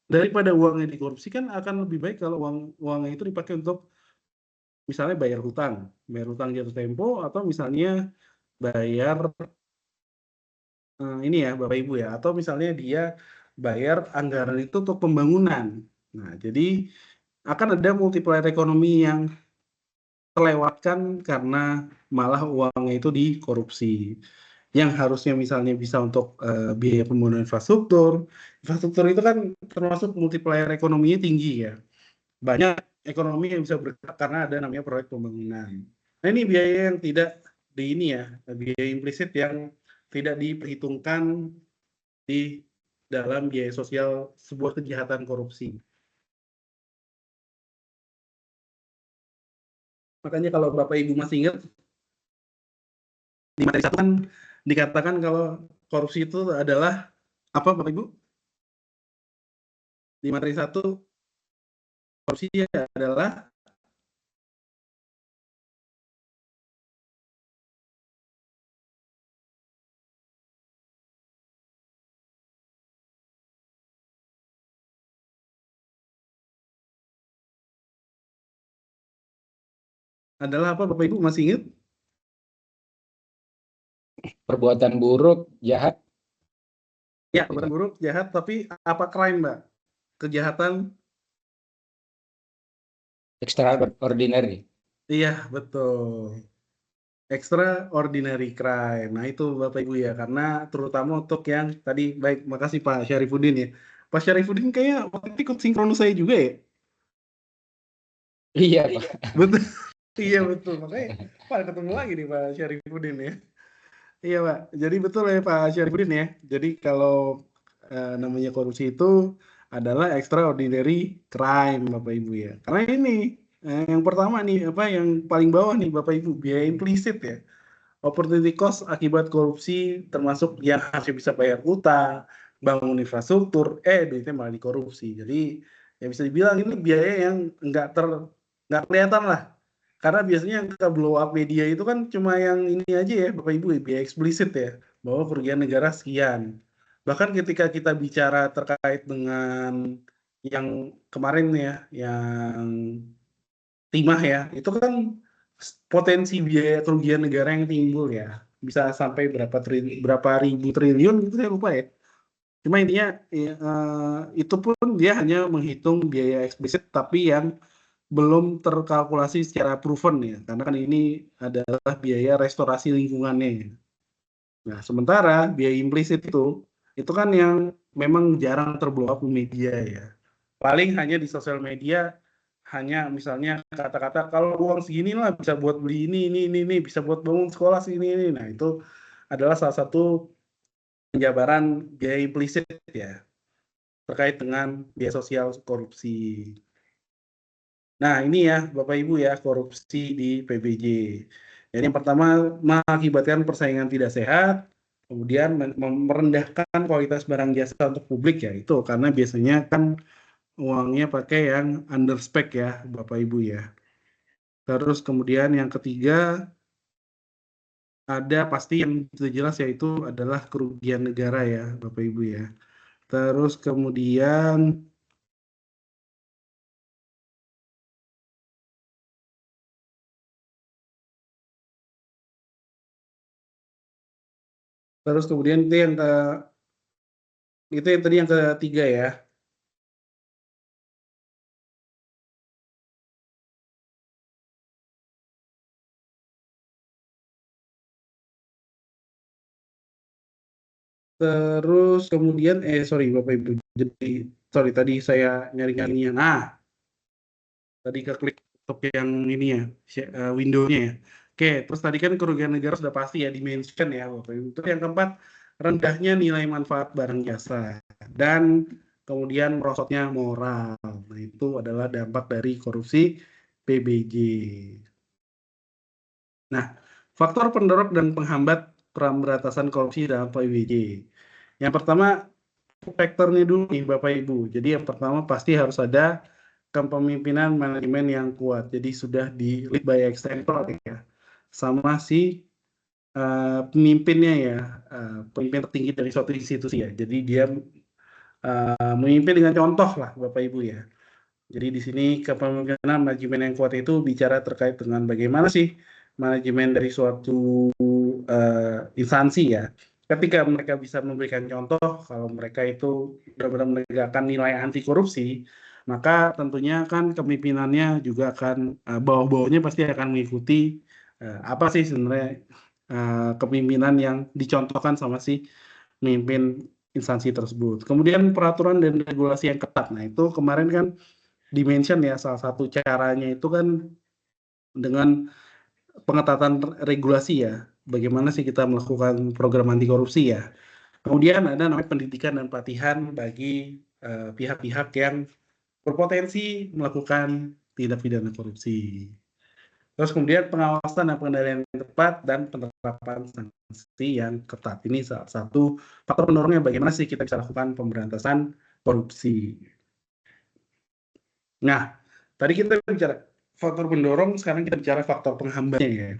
daripada uangnya dikorupsikan akan lebih baik kalau uangnya itu dipakai untuk misalnya bayar hutang jatuh tempo, atau misalnya bayar ini ya Bapak Ibu ya, atau misalnya dia bayar anggaran itu untuk pembangunan. Nah, jadi akan ada multiplier ekonomi yang terlewatkan karena malah uangnya itu dikorupsi. Yang harusnya misalnya bisa untuk biaya pembangunan infrastruktur itu kan termasuk multiplier ekonominya tinggi ya. banyak ekonomi yang bisa bergerak karena ada namanya proyek pembangunan. Nah ini biaya yang tidak di ini ya, biaya implisit yang tidak diperhitungkan di dalam biaya sosial sebuah kejahatan korupsi. Makanya kalau Bapak Ibu masih ingat, di materi 1 kan dikatakan kalau korupsi itu adalah apa Bapak Ibu? Di materi 1 korupsi adalah apa Bapak Ibu masih ingat? Perbuatan buruk, jahat. Ya, perbuatan buruk, jahat, tapi apa crime, Mbak? Kejahatan? Extraordinary. Iya, betul. Extraordinary crime. Nah, itu Bapak Ibu ya, karena terutama untuk yang tadi, baik, makasih Pak Syarifudin ya. Pak Syarifudin kayaknya waktu itu ikut sinkron saya juga ya? Iya, Pak. Betul. Iya, betul. Makanya, Pak, ketemu lagi nih Pak Syarifudin ya. Iya Pak, jadi betul ya Pak Syarifudin ya. Jadi kalau namanya korupsi itu adalah extraordinary crime Bapak Ibu ya. Karena ini yang pertama nih apa yang paling bawah nih Bapak Ibu, biaya implisit ya. Opportunity cost akibat korupsi termasuk yang harusnya bisa bayar utang, bangun infrastruktur, duitnya malah dikorupsi. Jadi ya bisa dibilang ini biaya yang nggak kelihatan lah. Karena biasanya yang kita blow up media itu kan cuma yang ini aja ya Bapak Ibu, biaya eksplisit ya, bahwa kerugian negara sekian. Bahkan ketika kita bicara terkait dengan yang kemarin ya, yang timah ya, itu kan potensi biaya kerugian negara yang timbul ya, bisa sampai berapa ribu triliun itu saya lupa ya. Cuma intinya ya, itu pun dia hanya menghitung biaya eksplisit tapi yang belum terkalkulasi secara proven ya, karena kan ini adalah biaya restorasi lingkungannya. Nah, sementara biaya implisit itu kan yang memang jarang terblow up di media ya. Paling hanya di sosial media, hanya misalnya kata-kata kalau uang segini lah bisa buat beli ini, bisa buat bangun sekolah ini. Nah, itu adalah salah satu penjabaran biaya implisit ya, terkait dengan biaya sosial korupsi. Nah, ini ya Bapak Ibu ya, korupsi di PBJ. Jadi yang pertama mengakibatkan persaingan tidak sehat, kemudian merendahkan kualitas barang jasa untuk publik ya, itu karena biasanya kan uangnya pakai yang under spec ya Bapak Ibu ya. Terus kemudian yang ketiga ada pasti yang sudah jelas yaitu adalah kerugian negara ya Bapak Ibu ya. Terus kemudian itu yang tadi yang ketiga ya. Terus kemudian sorry Bapak Ibu. Jadi sorry tadi saya nyari ininya. Nah, tadi keklik untuk yang ini ya, window-nya ya. Oke, terus tadi kan kerugian negara sudah pasti ya di-mention ya Bapak Ibu. Terus yang keempat, rendahnya nilai manfaat barang jasa dan kemudian merosotnya moral. Nah, itu adalah dampak dari korupsi PBJ. Nah, faktor pendorong dan penghambat pemberantasan korupsi dalam PBJ. Yang pertama, faktornya dulu nih Bapak Ibu. Jadi yang pertama pasti harus ada kepemimpinan manajemen yang kuat. Jadi sudah di lead by example ya. Sama si pemimpinnya ya, pemimpin tertinggi dari suatu institusi ya. Jadi dia memimpin dengan contoh lah Bapak Ibu ya. Jadi di sini kepemimpinan manajemen yang kuat itu bicara terkait dengan bagaimana sih manajemen dari suatu instansi ya. Ketika mereka bisa memberikan contoh, kalau mereka itu benar-benar menegakkan nilai anti korupsi, maka tentunya kan kepemimpinannya juga akan bawah-bawahnya pasti akan mengikuti apa sih sebenarnya kepemimpinan yang dicontohkan sama si pemimpin instansi tersebut. Kemudian peraturan dan regulasi yang ketat. Nah, itu kemarin kan dimention ya, salah satu caranya itu kan dengan pengetatan regulasi ya. Bagaimana sih kita melakukan program anti korupsi ya. Kemudian ada namanya pendidikan dan pelatihan bagi pihak-pihak yang berpotensi melakukan tindak pidana korupsi. Terus kemudian pengawasan dan pengendalian yang tepat dan penerapan sanksi yang ketat. Ini salah satu faktor pendorongnya bagaimana sih kita bisa lakukan pemberantasan korupsi. Nah, tadi kita bicara faktor pendorong, sekarang kita bicara faktor penghambatnya ya.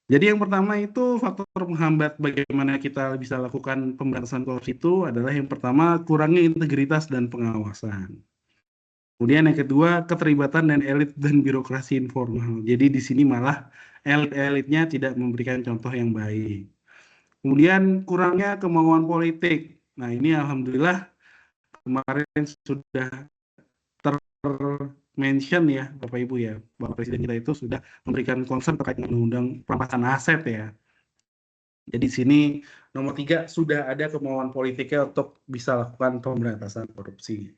Jadi yang pertama itu faktor penghambat bagaimana kita bisa lakukan pemberantasan korupsi itu adalah yang pertama kurangnya integritas dan pengawasan. Kemudian yang kedua keterlibatan dan elit dan birokrasi informal. Jadi di sini malah elit-elitnya tidak memberikan contoh yang baik. Kemudian kurangnya kemauan politik. Nah ini alhamdulillah kemarin sudah mention ya Bapak Ibu ya, Bapak Presiden kita itu sudah memberikan concern terkait dengan undang perampasan aset ya. Jadi di sini nomor 3 sudah ada kemauan politiknya untuk bisa lakukan pemberantasan korupsi.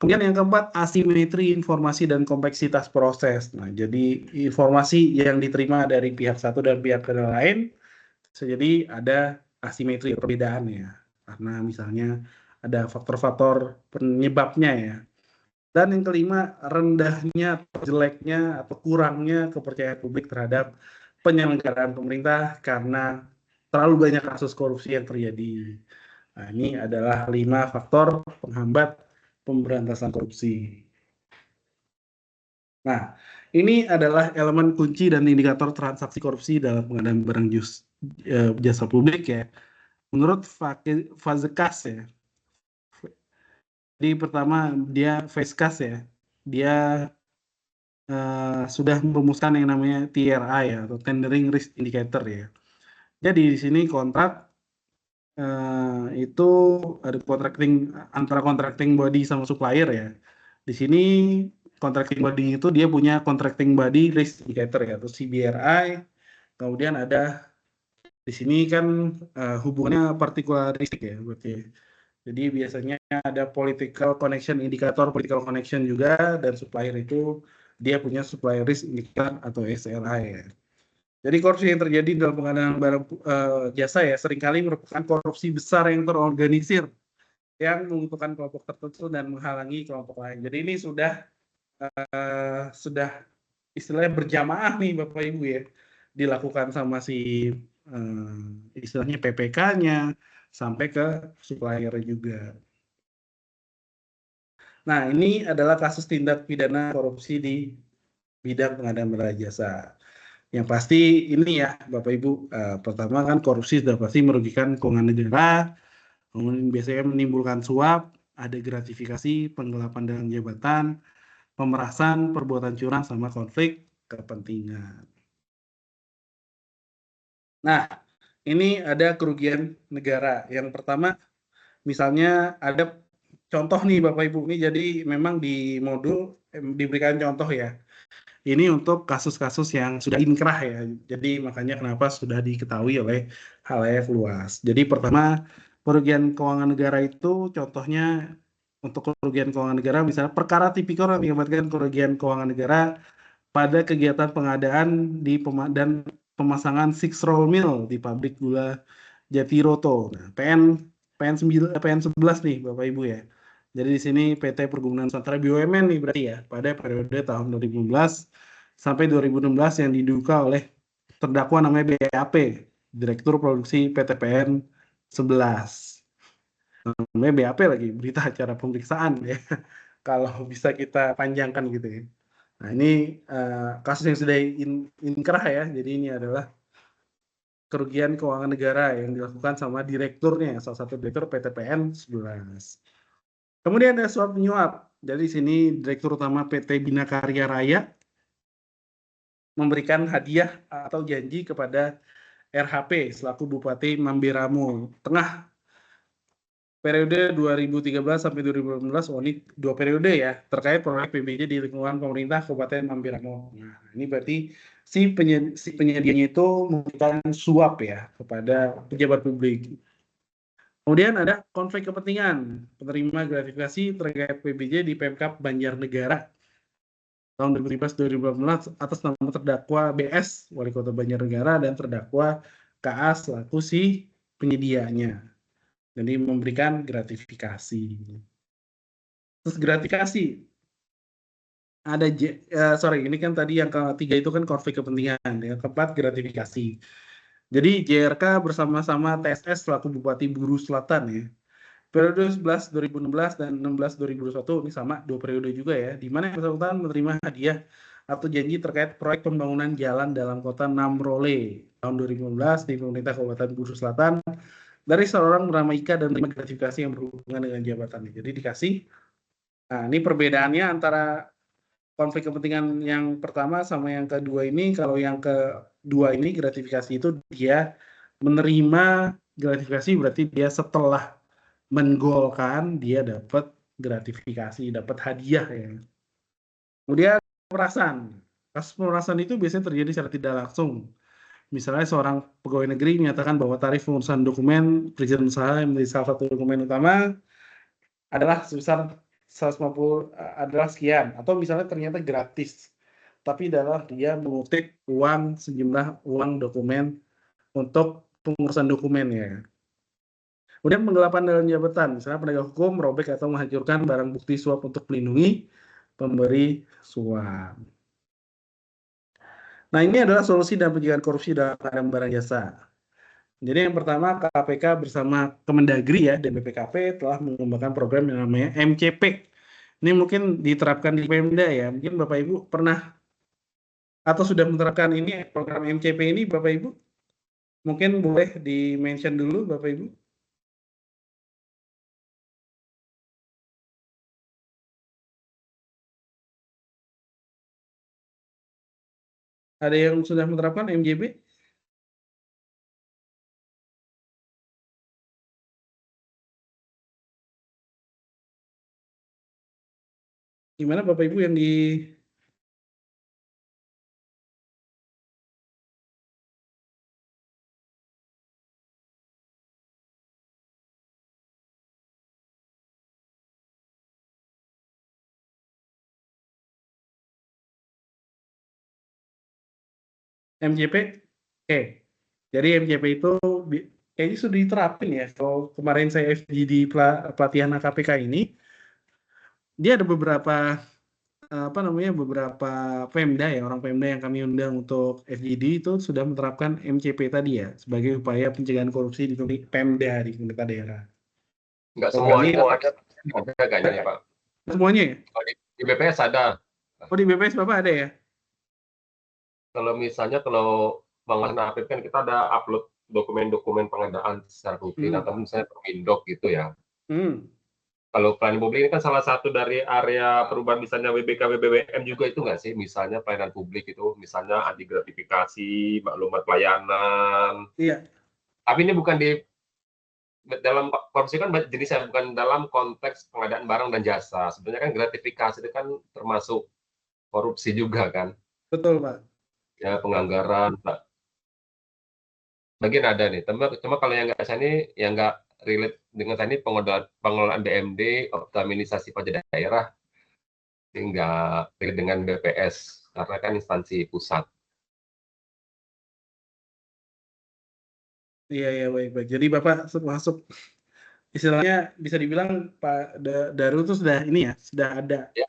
Kemudian yang keempat asimetri informasi dan kompleksitas proses. Nah, jadi informasi yang diterima dari pihak satu dan pihak lain, jadi ada asimetri perbedaan ya. Karena misalnya ada faktor-faktor penyebabnya ya. Dan yang kelima, rendahnya, jeleknya, atau kurangnya kepercayaan publik terhadap penyelenggaraan pemerintah karena terlalu banyak kasus korupsi yang terjadi. Nah, ini adalah 5 faktor penghambat pemberantasan korupsi. Nah, ini adalah elemen kunci dan indikator transaksi korupsi dalam pengadaan barang jasa publik ya. Menurut Fazekas ya, jadi pertama dia Veskas ya, dia sudah merumuskan yang namanya TRI ya, atau Tendering Risk Indicator ya. Jadi di sini kontrak itu ada antara contracting body sama supplier ya. Di sini contracting body itu dia punya contracting body risk indicator ya, atau CBRI. Kemudian ada di sini kan hubungannya partikularistik ya, berarti. Jadi biasanya ada political connection indikator, political connection juga, dan supplier itu dia punya supplier risk indicator atau SRI ya. Jadi korupsi yang terjadi dalam pengadaan barang jasa ya seringkali merupakan korupsi besar yang terorganisir yang menguntungkan kelompok tertentu dan menghalangi kelompok lain. Jadi ini sudah istilahnya berjamaah nih Bapak Ibu ya, dilakukan sama si istilahnya PPK-nya sampai ke supplier juga. Nah, ini adalah kasus tindak pidana korupsi di bidang pengadaan barang jasa. Yang pasti ini ya Bapak Ibu, pertama kan korupsi sudah pasti merugikan keuangan negara, kemudian biasanya menimbulkan suap, ada gratifikasi, penggelapan dalam jabatan, pemerasan, perbuatan curang, sama konflik kepentingan. Nah, ini ada kerugian negara. Yang pertama, misalnya ada contoh nih Bapak Ibu, ini jadi memang di modul diberikan contoh ya. Ini untuk kasus-kasus yang sudah inkrah ya. Jadi makanya kenapa sudah diketahui oleh khalayak luas. Jadi pertama, kerugian keuangan negara itu contohnya untuk kerugian keuangan negara misalnya perkara tipikor yang mengakibatkan kerugian keuangan negara pada kegiatan pengadaan dan pemasangan 6 roll mill di pabrik gula Jatiroto. Nah, PN11 nih Bapak Ibu ya. Jadi di sini PT Perkebunan Nusantara BUMN nih berarti ya, pada periode tahun 2015 sampai 2016 yang diduga oleh terdakwa namanya BAP, Direktur Produksi PT PN 11. Namanya BAP lagi, berita acara pemeriksaan ya. Kalau bisa kita panjangkan gitu ya. Nah ini kasus yang sudah inkrah ya, jadi ini adalah kerugian keuangan negara yang dilakukan sama direkturnya, salah satu direktur PT PN 11. Kemudian ada suap menyuap. Jadi sini Direktur Utama PT Bina Karya Raya memberikan hadiah atau janji kepada RHP selaku Bupati Mamberamo. Tengah periode 2013 sampai 2018, ini 2 periode ya, terkait proyek PBJ di lingkungan pemerintah Kabupaten Mamberamo. Nah, ini berarti si penyedianya itu memberikan suap ya kepada pejabat publik. Kemudian ada konflik kepentingan, penerima gratifikasi terkait PBJ di Pemkab Banjarnegara tahun 2013-2014 atas nama terdakwa BS, Wali Kota Banjarnegara, dan terdakwa KA selaku si penyedianya. Jadi memberikan gratifikasi. Terus gratifikasi, ada ini kan tadi yang ketiga itu kan konflik kepentingan, yang keempat gratifikasi. Jadi JRK bersama-sama TSS selaku Bupati Buru Selatan ya. Periode 11 2016 dan 16 2021 ini sama 2 periode juga ya, di mana yang bersangkutan menerima hadiah atau janji terkait proyek pembangunan jalan dalam kota Namrole tahun 2015 di pemerintah Kabupaten Buru Selatan dari seorang bernama Ika dan menerima gratifikasi yang berhubungan dengan jabatannya. Jadi dikasih. Nah, ini perbedaannya antara konflik kepentingan yang pertama sama yang kedua ini. Kalau yang kedua ini gratifikasi itu dia menerima gratifikasi berarti dia setelah menggolkan dia dapat gratifikasi, dapat hadiah ya. Kemudian pemerasan. Kasus pemerasan itu biasanya terjadi secara tidak langsung. Misalnya seorang pegawai negeri menyatakan bahwa tarif pengurusan dokumen perizinan usaha yang menjadi salah satu dokumen utama adalah sebesar 150 adalah sekian, atau misalnya ternyata gratis, tapi adalah dia mengutip uang sejumlah uang dokumen untuk pengurusan dokumen ya. Kemudian penggelapan dalam jabatan, misalnya penegak hukum merobek atau menghancurkan barang bukti suap untuk melindungi pemberi suap. Nah, ini adalah solusi dan pencegahan korupsi dalam pengadaan barang jasa. Jadi yang pertama KPK bersama Kemendagri ya dan BPKP telah mengembangkan program yang namanya MCP. Ini mungkin diterapkan di Pemda ya. Mungkin Bapak Ibu pernah atau sudah menerapkan ini program MCP ini Bapak Ibu? Mungkin boleh di-mention dulu Bapak Ibu. Ada yang sudah menerapkan MJP? Gimana Bapak Ibu yang di MJP? Oke. Jadi MJP itu kayaknya sudah diterapin ya. Kalau kemarin saya FGD pelatihan KPK ini, dia ada beberapa beberapa Pemda ya, orang Pemda yang kami undang untuk FGD itu sudah menerapkan MCP tadi ya, sebagai upaya pencegahan korupsi di Pemda di pemerintah daerah. Nggak Program ini ada kayaknya ya Pak. semuanya ya? Di BPS ada. Oh di BPS Bapak ada ya? Kalau misalnya kalau pengadaan APP kan kita ada upload dokumen-dokumen pengadaan secara rutin atau misalnya Permindok gitu ya. Kalau pelayanan publik ini kan salah satu dari area perubahan misalnya WBK, WBWM juga itu nggak sih? Misalnya pelayanan publik itu, misalnya anti gratifikasi, maklumat pelayanan. Iya. Tapi ini bukan di dalam korupsi kan jenisnya bukan dalam konteks pengadaan barang dan jasa. Sebenarnya kan gratifikasi itu kan termasuk korupsi juga kan? Betul Pak. Ya penganggaran, Pak. Bagian ada nih. Cuma kalau yang nggak saya ini, yang nggak relate dengan saya ini pengelolaan BMD, optimalisasi pajak daerah, ini nggak relate dengan BPS karena kan instansi pusat. Iya baik. Jadi Bapak masuk istilahnya bisa dibilang Pak Daru itu sudah ini ya, sudah ada. Ya,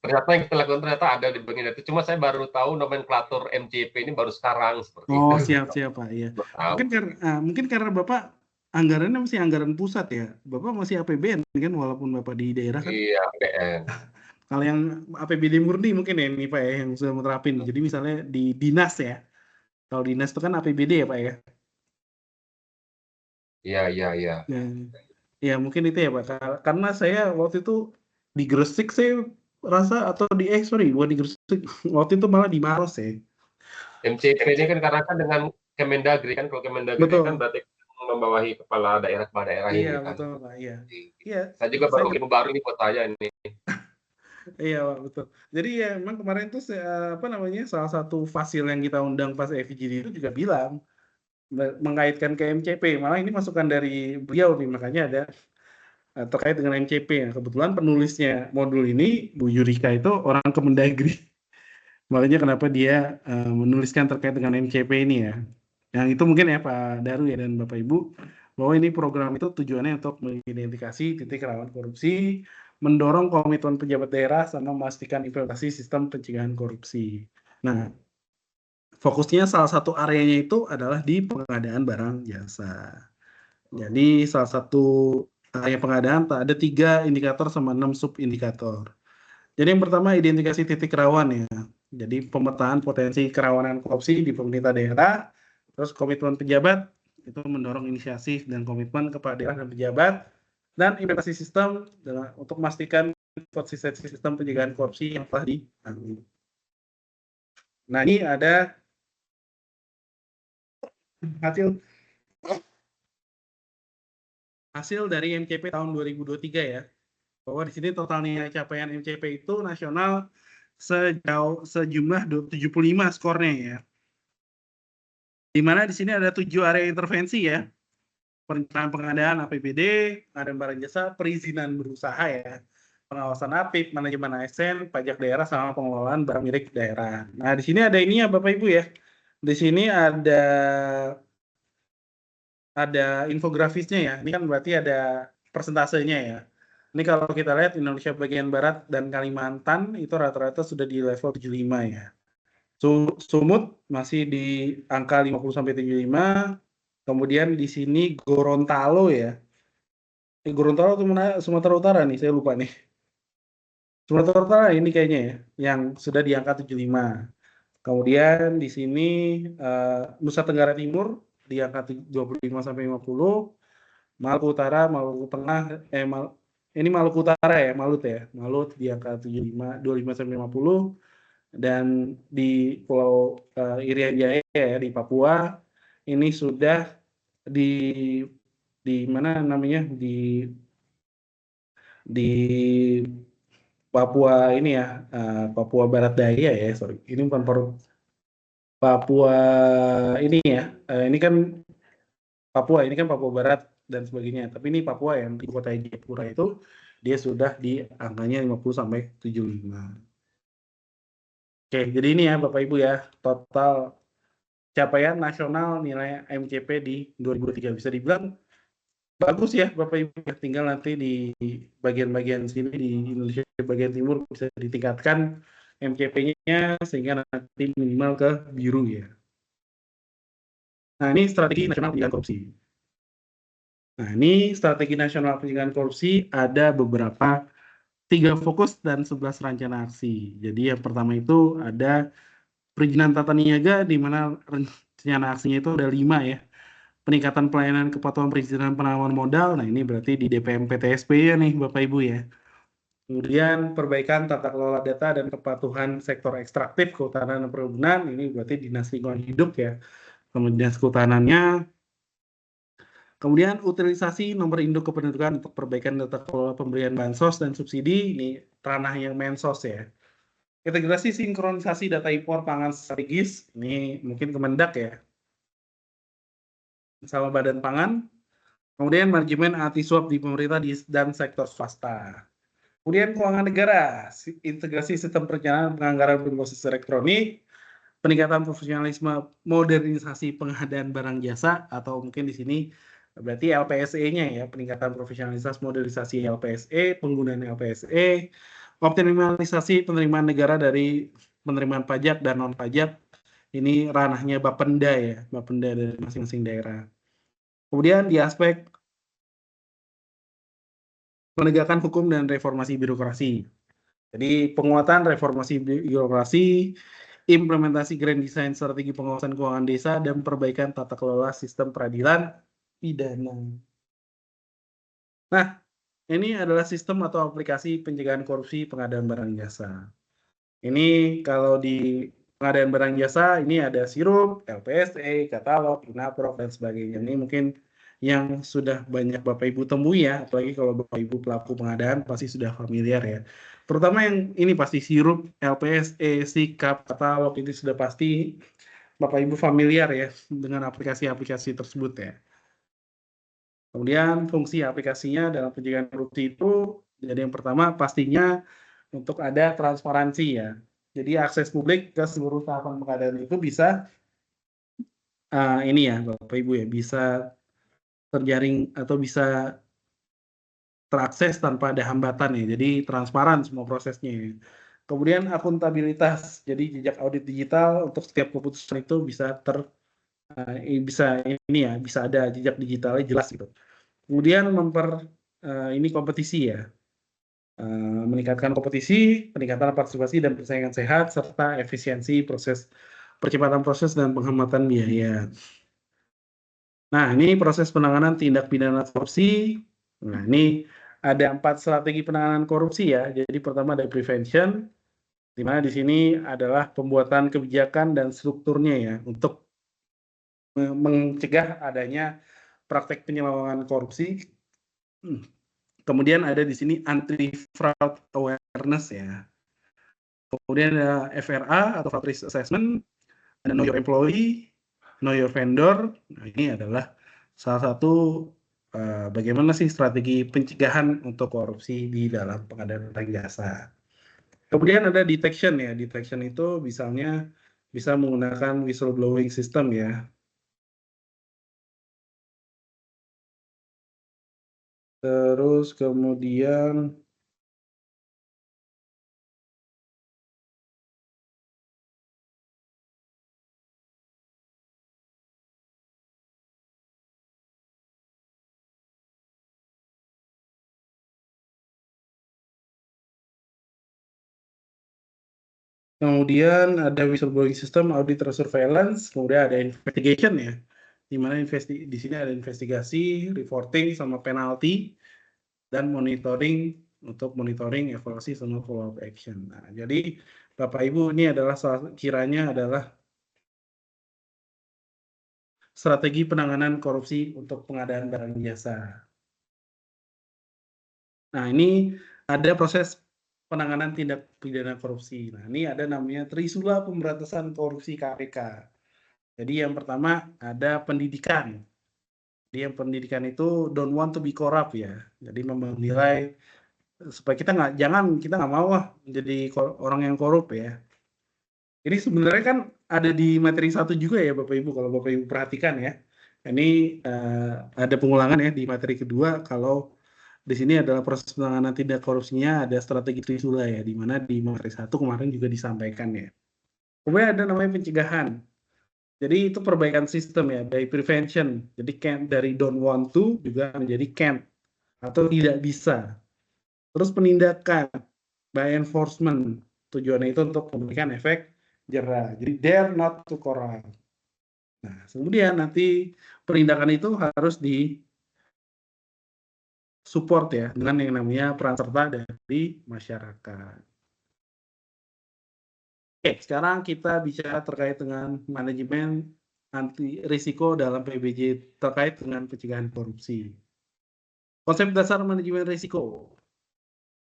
ternyata yang kita lakukan ternyata ada di bagian itu. Cuma saya baru tahu nomenklatur MCP ini baru sekarang seperti itu. Oh siap Pak ya. Mungkin karena Bapak anggarannya masih anggaran pusat ya. Bapak masih APBN kan walaupun Bapak di daerah kan. Iya, APBN. Kalau yang APBD murni mungkin ya ini Pak ya yang sudah menerapin. Jadi misalnya di dinas ya. Kalau dinas itu kan APBD ya Pak ya. Iya. Ya mungkin itu ya Pak. Karena saya waktu itu di Gresik saya rasa atau bukan di Gresik. Waktu itu malah di Maros ya. MCP ini kan karena kan dengan Kemendagri kan, kalau Kemendagri kan berarti membawahi kepala daerah ini iya, kan. Betul Pak, iya. Saya juga ilmu baru ini buat saya ini. Iya Pak, betul. Jadi ya memang kemarin tuh salah satu fasil yang kita undang pas FGD itu juga bilang mengaitkan ke MCP. Malah ini masukan dari beliau nih, makanya ada terkait dengan MCP. Nah, kebetulan penulisnya modul ini, Bu Yurika itu orang Kemendagri. Makanya kenapa dia menuliskan terkait dengan MCP ini ya. Yang itu mungkin ya Pak Daru ya dan Bapak Ibu, bahwa ini program itu tujuannya untuk mengidentifikasi titik rawan korupsi, mendorong komitmen pejabat daerah, sama memastikan implementasi sistem pencegahan korupsi. Nah, fokusnya salah satu areanya itu adalah di pengadaan barang jasa. Jadi salah satu area pengadaan ada 3 indikator sama 6 sub-indikator. Jadi yang pertama identifikasi titik rawan ya. Jadi pemetaan potensi kerawanan korupsi di pemerintah daerah, terus komitmen pejabat itu mendorong inisiatif dan komitmen kepada daerah dan pejabat, dan implementasi sistem untuk memastikan konsistensi sistem pencegahan korupsi yang telah dibangun. Nah ini ada hasil dari MCP tahun 2023 ya, bahwa di sini total nilai capaian MCP itu nasional sejumlah 75 skornya ya. Di mana di sini ada 7 area intervensi ya. Perencanaan pengadaan APBD, pengadaan barang jasa, perizinan berusaha ya, pengawasan APIP, manajemen ASN, pajak daerah, sama pengelolaan barang milik daerah. Nah, di sini ada ini ya Bapak Ibu ya. Di sini ada infografisnya ya. Ini kan berarti ada persentasenya ya. Ini kalau kita lihat Indonesia bagian barat dan Kalimantan itu rata-rata sudah di level 75 ya. Sumut masih di angka 50 sampai 75. Kemudian di sini Gorontalo ya. Gorontalo itu mana? Sumatera Utara nih, saya lupa nih. Sumatera Utara ini kayaknya ya, yang sudah di angka 75. Kemudian di sini Nusa Tenggara Timur di angka 25 sampai 50. Maluku Utara, Maluku Tengah, ini Maluku Utara ya, Malut ya. Malut di angka 25 sampai 50. Dan di Pulau Irian Jaya ya, di Papua ini sudah di mana namanya, di Papua ini ya, Papua Barat Daya ya, sorry, ini bukan Papua ini ya, ini kan Papua Barat dan sebagainya, tapi ini Papua yang di kota Jayapura itu dia sudah di angkanya 50 sampai 75. Oke, jadi ini ya Bapak Ibu ya, total capaian nasional nilai MCP di 2023. Bisa dibilang bagus ya Bapak Ibu, tinggal nanti di bagian-bagian sini di Indonesia bagian timur bisa ditingkatkan MCP-nya sehingga nanti minimal ke biru ya. Nah ini strategi nasional pencegahan korupsi. Nah ini strategi nasional pencegahan korupsi ada beberapa 3 fokus dan 11 rencana aksi. Jadi yang pertama itu ada perizinan tata niaga di mana rencana aksinya itu ada 5 ya. Peningkatan pelayanan kepatuhan perizinan penanaman modal. Nah, ini berarti di DPM PTSP ya nih Bapak Ibu ya. Kemudian perbaikan tata kelola data dan kepatuhan sektor ekstraktif kehutanan dan perkebunan. Ini berarti Dinas Lingkungan Hidup ya. Kemudian Dinas Kehutanannya. Kemudian utilisasi nomor induk kependudukan untuk perbaikan data kelola pemberian bansos dan subsidi. Ini ranah yang Mensos ya. Integrasi sinkronisasi data impor pangan strategis. Ini mungkin Kemendak ya, sama Badan Pangan. Kemudian manajemen anti-suap di pemerintah dan sektor swasta. Kemudian keuangan negara, integrasi sistem perencanaan penganggaran berbasis elektronik, peningkatan profesionalisme, modernisasi pengadaan barang jasa, atau mungkin di sini berarti LPSE-nya ya, peningkatan profesionalitas modernisasi LPSE, penggunaan LPSE, optimalisasi penerimaan negara dari penerimaan pajak dan non pajak. Ini ranahnya Bapenda ya, Bapenda dari masing-masing daerah. Kemudian di aspek penegakan hukum dan reformasi birokrasi. Jadi penguatan reformasi birokrasi, implementasi grand design strategi pengawasan keuangan desa, dan perbaikan tata kelola sistem peradilan pidana. Nah, ini adalah sistem atau aplikasi pencegahan korupsi pengadaan barang jasa. Ini kalau di pengadaan barang jasa, ini ada sirup, LPSE, katalog, inaprok, dan sebagainya. Ini mungkin yang sudah banyak Bapak Ibu temui ya, apalagi kalau Bapak Ibu pelaku pengadaan pasti sudah familiar ya. Terutama yang ini pasti sirup, LPSE, sikap, katalog, itu sudah pasti Bapak Ibu familiar ya dengan aplikasi-aplikasi tersebut ya. Kemudian fungsi aplikasinya dalam pencegahan korupsi itu, jadi yang pertama pastinya untuk ada transparansi ya. Jadi akses publik ke seluruh tahapan pengadaan itu bisa ini ya Bapak Ibu ya, bisa terjaring atau bisa terakses tanpa ada hambatan ya. Jadi transparan semua prosesnya ya. Kemudian akuntabilitas, jadi jejak audit digital untuk setiap keputusan itu bisa bisa ini ya, bisa ada jejak digitalnya jelas gitu. Kemudian ini kompetisi ya, meningkatkan kompetisi, peningkatan partisipasi dan persaingan sehat, serta efisiensi percepatan proses dan penghematan biaya. Nah, ini proses penanganan tindak pidana korupsi. Nah, ini ada 4 strategi penanganan korupsi ya. Jadi pertama ada prevention, di mana di sini adalah pembuatan kebijakan dan strukturnya ya untuk mencegah adanya praktek penyelewengan korupsi. Kemudian ada di sini anti-fraud awareness ya. Kemudian ada FRA atau fraud risk assessment, ada know your employee, know your vendor. Nah, ini adalah salah satu bagaimana sih strategi pencegahan untuk korupsi di dalam pengadaan barang jasa. Kemudian ada detection ya. Detection itu misalnya bisa menggunakan whistleblowing system ya. Terus kemudian ada whistleblowing system, audit surveillance, kemudian ada investigation ya. Di mana di sini ada investigasi, reporting sama penalti dan monitoring untuk monitoring, evaluasi sama follow up action. Nah, jadi Bapak Ibu ini adalah kiranya adalah strategi penanganan korupsi untuk pengadaan barang jasa. Nah, ini ada proses penanganan tindak pidana korupsi. Nah, ini ada namanya Trisula Pemberantasan Korupsi KPK. Jadi yang pertama ada pendidikan. Jadi yang pendidikan itu don't want to be corrupt ya. Jadi membangun nilai supaya kita nggak mau lah menjadi orang yang korup ya. Ini sebenarnya kan ada di materi 1 juga ya Bapak Ibu, kalau Bapak Ibu perhatikan ya. Ini ada pengulangan ya di materi kedua, kalau di sini adalah proses penanganan tindak korupsinya ada strategi Trisula ya, di mana di materi 1 kemarin juga disampaikan ya. Kemudian ada namanya pencegahan. Jadi itu perbaikan sistem ya, dari prevention. Jadi dari don't want to juga menjadi can't atau tidak bisa. Terus penindakan by enforcement. Tujuannya itu untuk memberikan efek jera. Jadi dare not to corrupt. Nah, kemudian nanti penindakan itu harus support ya dengan yang namanya peran serta dari masyarakat. Oke, sekarang kita bicara terkait dengan manajemen anti risiko dalam PBJ terkait dengan pencegahan korupsi. Konsep dasar manajemen risiko.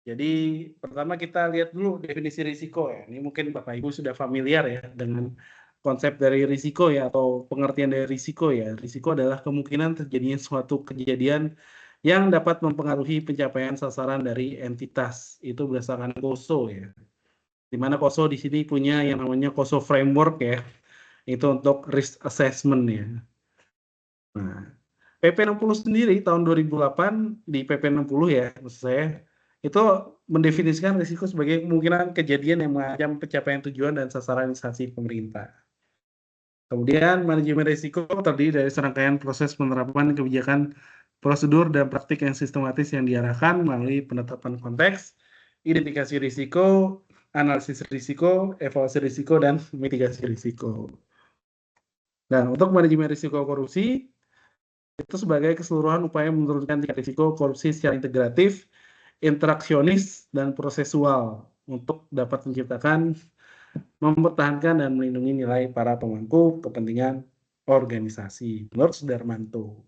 Jadi pertama kita lihat dulu definisi risiko ya. Ini mungkin Bapak Ibu sudah familiar ya dengan konsep dari risiko ya, atau pengertian dari risiko ya. Risiko adalah kemungkinan terjadinya suatu kejadian yang dapat mempengaruhi pencapaian sasaran dari entitas. Itu berdasarkan KOSO ya. Di mana KOSO di sini punya yang namanya KOSO framework ya. Itu untuk risk assessment ya. Nah, PP 60 sendiri tahun 2008 di PP 60 ya, maksud saya, itu mendefinisikan risiko sebagai kemungkinan kejadian yang mengancam pencapaian tujuan dan sasaran instansi pemerintah. Kemudian manajemen risiko terdiri dari serangkaian proses penerapan kebijakan, prosedur, dan praktik yang sistematis yang diarahkan melalui penetapan konteks, identifikasi risiko, analisis risiko, evaluasi risiko, dan mitigasi risiko. Nah, untuk manajemen risiko korupsi, itu sebagai keseluruhan upaya menurunkan tingkat risiko korupsi secara integratif, interaksionis, dan prosesual untuk dapat menciptakan, mempertahankan, dan melindungi nilai para pemangku kepentingan organisasi. Menurut Sudarmanto.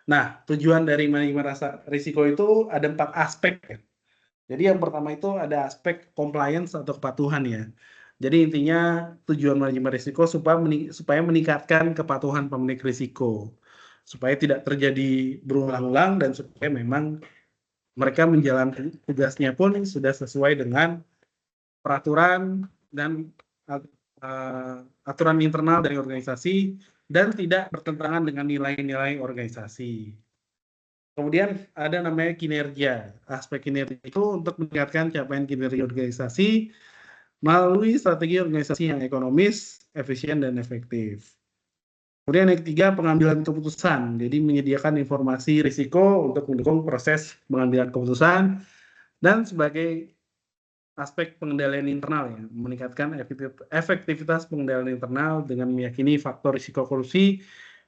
Nah, tujuan dari manajemen risiko itu ada 4 aspek ya. Jadi yang pertama itu ada aspek compliance atau kepatuhan ya. Jadi intinya tujuan manajemen risiko supaya meningkatkan kepatuhan pemilik risiko, supaya tidak terjadi berulang-ulang dan supaya memang mereka menjalankan tugasnya pun sudah sesuai dengan peraturan dan aturan internal dari organisasi dan tidak bertentangan dengan nilai-nilai organisasi. Kemudian ada namanya kinerja. Aspek kinerja itu untuk meningkatkan capaian kinerja organisasi melalui strategi organisasi yang ekonomis, efisien, dan efektif. Kemudian yang ketiga, pengambilan keputusan. Jadi menyediakan informasi risiko untuk mendukung proses pengambilan keputusan dan sebagai aspek pengendalian internal ya, meningkatkan efektivitas pengendalian internal dengan meyakini faktor risiko korupsi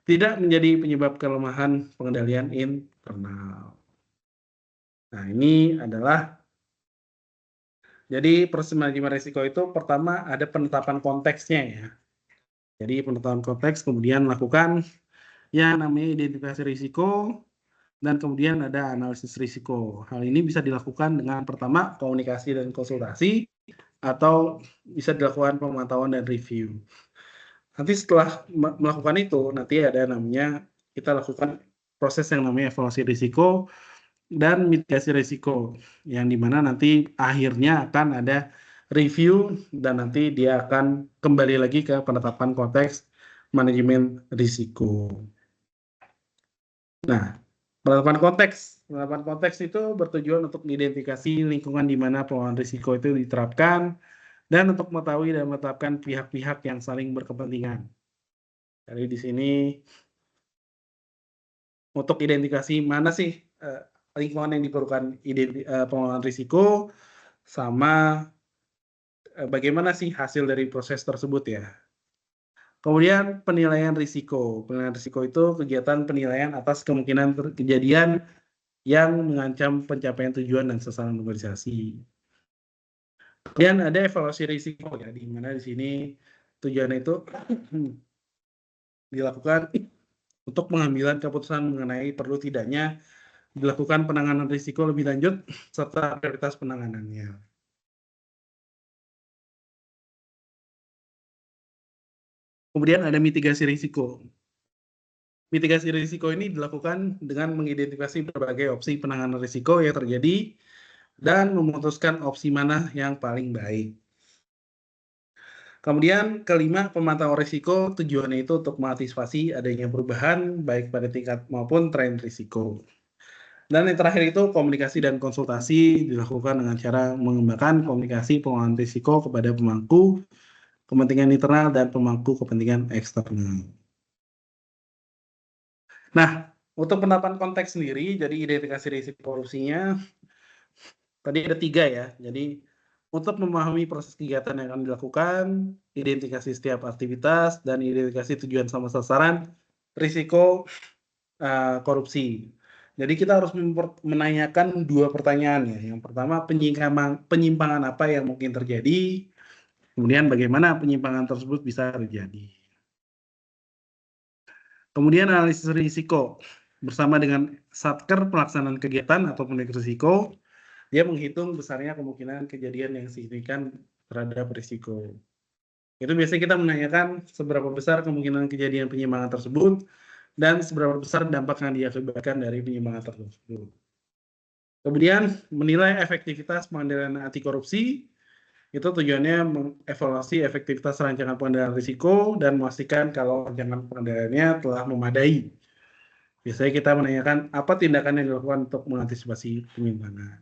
tidak menjadi penyebab kelemahan pengendalian internal. Nah, ini adalah jadi proses manajemen risiko itu pertama ada penetapan konteksnya ya. Jadi penetapan konteks, kemudian lakukan yang namanya identifikasi risiko, dan kemudian ada analisis risiko. Hal ini bisa dilakukan dengan pertama komunikasi dan konsultasi, atau bisa dilakukan pemantauan dan review. Nanti setelah melakukan itu, nanti ada namanya kita lakukan proses yang namanya evaluasi risiko dan mitigasi risiko, yang dimana nanti akhirnya akan ada review dan nanti dia akan kembali lagi ke penetapan konteks manajemen risiko. Nah, penetapan konteks itu bertujuan untuk mengidentifikasi lingkungan di mana pengelolaan risiko itu diterapkan dan untuk mengetahui dan menetapkan pihak-pihak yang saling berkepentingan. Jadi di sini untuk identifikasi mana sih lingkungan yang diperlukan pengelolaan risiko sama bagaimana sih hasil dari proses tersebut ya. Kemudian penilaian risiko. Penilaian risiko itu kegiatan penilaian atas kemungkinan kejadian yang mengancam pencapaian tujuan dan sasaran organisasi. Kemudian ada evaluasi risiko ya, di mana di sini tujuannya itu dilakukan untuk pengambilan keputusan mengenai perlu tidaknya dilakukan penanganan risiko lebih lanjut serta prioritas penanganannya. Kemudian ada mitigasi risiko. Mitigasi risiko ini dilakukan dengan mengidentifikasi berbagai opsi penanganan risiko yang terjadi dan memutuskan opsi mana yang paling baik. Kemudian kelima, pemantauan risiko, tujuannya itu untuk mengantisipasi adanya perubahan baik pada tingkat maupun tren risiko. Dan yang terakhir itu komunikasi dan konsultasi dilakukan dengan cara mengembangkan komunikasi pengelolaan risiko kepada pemangku kepentingan internal dan pemangku kepentingan eksternal. Nah, untuk penerapan konteks sendiri, jadi identifikasi risiko korupsinya, tadi ada 3 ya. Jadi, untuk memahami proses kegiatan yang akan dilakukan, identifikasi setiap aktivitas, dan identifikasi tujuan sama sasaran, risiko korupsi. Jadi kita harus menanyakan 2 pertanyaan ya. Yang pertama, penyimpangan apa yang mungkin terjadi, kemudian bagaimana penyimpangan tersebut bisa terjadi. Kemudian analisis risiko bersama dengan Satker pelaksanaan kegiatan atau pemilik risiko, dia menghitung besarnya kemungkinan kejadian yang signifikan terhadap risiko. Itu biasanya kita menanyakan seberapa besar kemungkinan kejadian penyimpangan tersebut dan seberapa besar dampak yang diakibatkan dari penyimpangan tersebut. Kemudian menilai efektivitas pengendalian anti korupsi. Itu tujuannya mengevaluasi efektivitas rancangan pengendalian risiko dan memastikan kalau rancangan pengendaliannya telah memadai. Biasanya kita menanyakan apa tindakan yang dilakukan untuk mengantisipasi penyimpangan.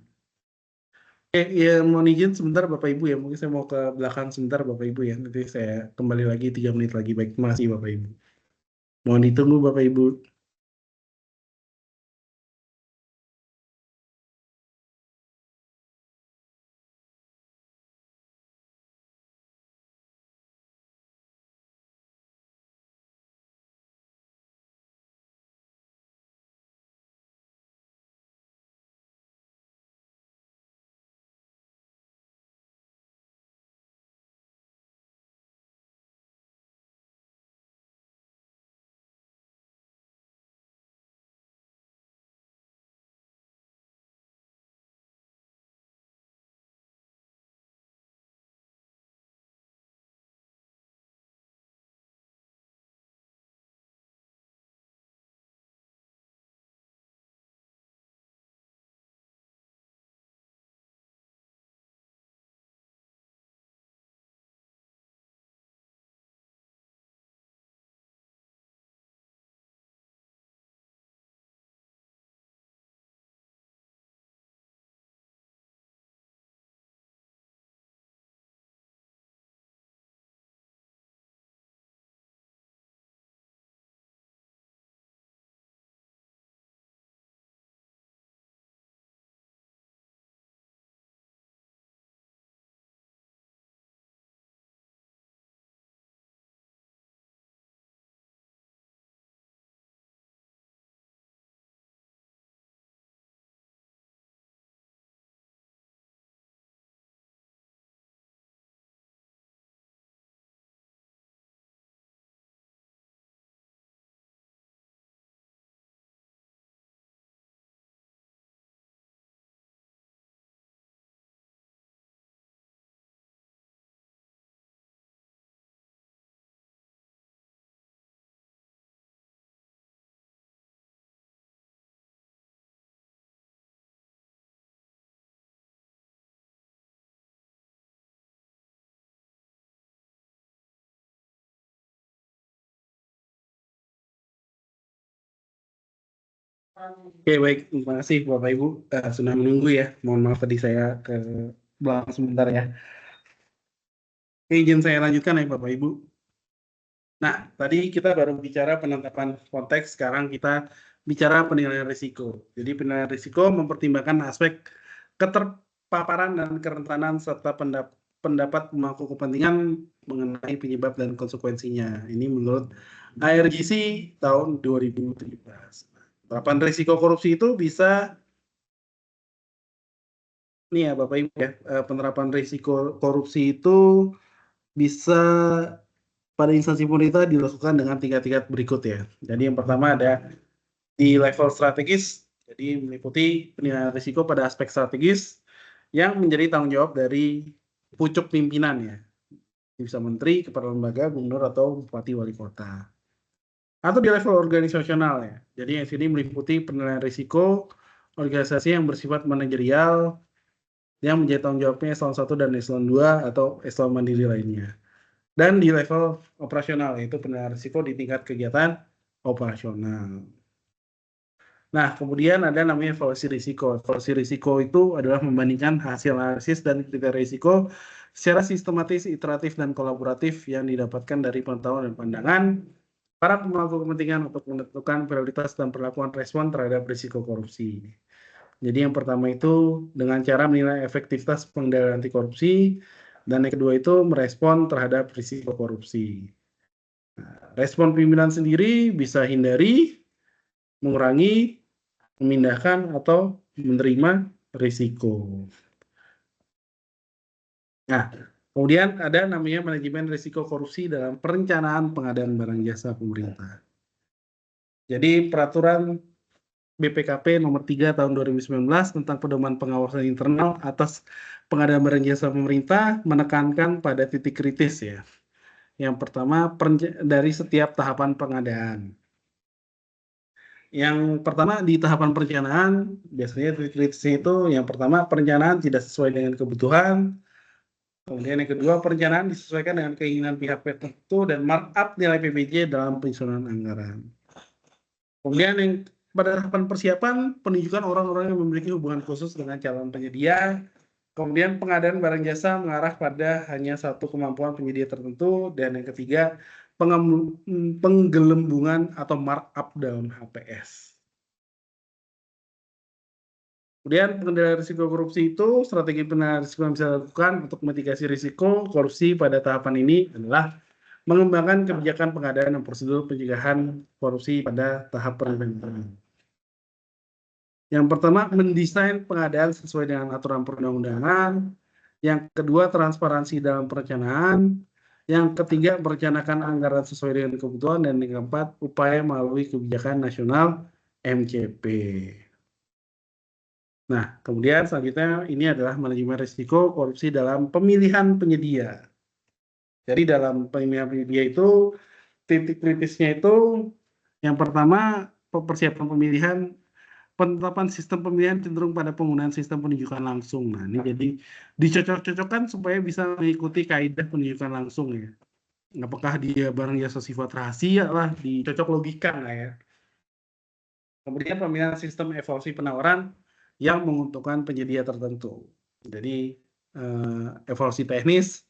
Oke, ya mohon izin sebentar Bapak Ibu ya, mungkin saya mau ke belakang sebentar Bapak Ibu ya, nanti saya kembali lagi 3 menit lagi. Baik, terima kasih Bapak Ibu. Mohon ditunggu Bapak Ibu. Oke, baik. Terima kasih Bapak Ibu sudah menunggu ya. Mohon maaf tadi saya ke belakang sebentar ya. Oke, izin saya lanjutkan ya Bapak Ibu. Nah, tadi kita baru bicara penetapan konteks, sekarang kita bicara penilaian risiko. Jadi penilaian risiko mempertimbangkan aspek keterpaparan dan kerentanan serta pendapat pemangku kepentingan mengenai penyebab dan konsekuensinya. Ini menurut ARGC tahun 2017. Penerapan risiko korupsi itu bisa, nih ya Bapak Ibu ya, penerapan risiko korupsi itu bisa pada instansi pemerintah dilakukan dengan tingkat-tingkat berikut ya. Jadi yang pertama ada di level strategis, jadi meliputi penilaian risiko pada aspek strategis yang menjadi tanggung jawab dari pucuk pimpinan ya. Bisa menteri, kepala lembaga, gubernur atau bupati wali kota. Atau di level organisasional ya. Jadi yang sini meliputi penilaian risiko organisasi yang bersifat manajerial yang menjadi tanggung jawabnya eselon 1 dan eselon 2 atau eselon mandiri lainnya. Dan di level operasional, yaitu penilaian risiko di tingkat kegiatan operasional. Nah, kemudian ada namanya evaluasi risiko. Evaluasi risiko itu adalah membandingkan hasil analisis dan kriteria risiko secara sistematis, iteratif, dan kolaboratif yang didapatkan dari pengetahuan dan pandangan para pemangku kepentingan untuk menentukan prioritas dan perlakuan respon terhadap risiko korupsi. Jadi yang pertama itu dengan cara menilai efektivitas pengendalian anti korupsi, dan yang kedua itu merespon terhadap risiko korupsi. Nah, respon pimpinan sendiri bisa hindari, mengurangi, memindahkan, atau menerima risiko. Nah, kemudian ada namanya manajemen risiko korupsi dalam perencanaan pengadaan barang jasa pemerintah. Jadi peraturan BPKP nomor 3 tahun 2019 tentang pedoman pengawasan internal atas pengadaan barang jasa pemerintah menekankan pada titik kritis ya. Yang pertama dari setiap tahapan pengadaan. Yang pertama di tahapan perencanaan biasanya titik kritisnya itu yang pertama perencanaan tidak sesuai dengan kebutuhan. Kemudian yang kedua perencanaan disesuaikan dengan keinginan pihak tertentu dan markup nilai PBJ dalam penyusunan anggaran. Kemudian yang pada tahapan persiapan penunjukan orang-orang yang memiliki hubungan khusus dengan calon penyedia. Kemudian pengadaan barang jasa mengarah pada hanya satu kemampuan penyedia tertentu. Dan yang ketiga penggelembungan atau markup dalam HPS. Kemudian pengendalian risiko korupsi itu strategi pengendalian risiko yang bisa dilakukan untuk mitigasi risiko korupsi pada tahapan ini adalah mengembangkan kebijakan pengadaan dan prosedur pencegahan korupsi pada tahap perencanaan. Yang pertama, mendesain pengadaan sesuai dengan aturan perundang-undangan. Yang kedua, transparansi dalam perencanaan. Yang ketiga, merencanakan anggaran sesuai dengan kebutuhan. Dan yang keempat, upaya melalui kebijakan nasional MCP. Nah, kemudian selanjutnya ini adalah manajemen risiko korupsi dalam pemilihan penyedia. Jadi dalam pemilihan penyedia itu titik kritisnya itu yang pertama persiapan pemilihan, penetapan sistem pemilihan cenderung pada penggunaan sistem penunjukan langsung. Nah, ini jadi dicocok-cocokkan supaya bisa mengikuti kaidah penunjukan langsung ya. Apakah dia barang jasa sifat rahasia lah, dicocok logika lah ya. Kemudian pemilihan sistem evaluasi penawaran yang menguntungkan penyedia tertentu. Jadi evaluasi teknis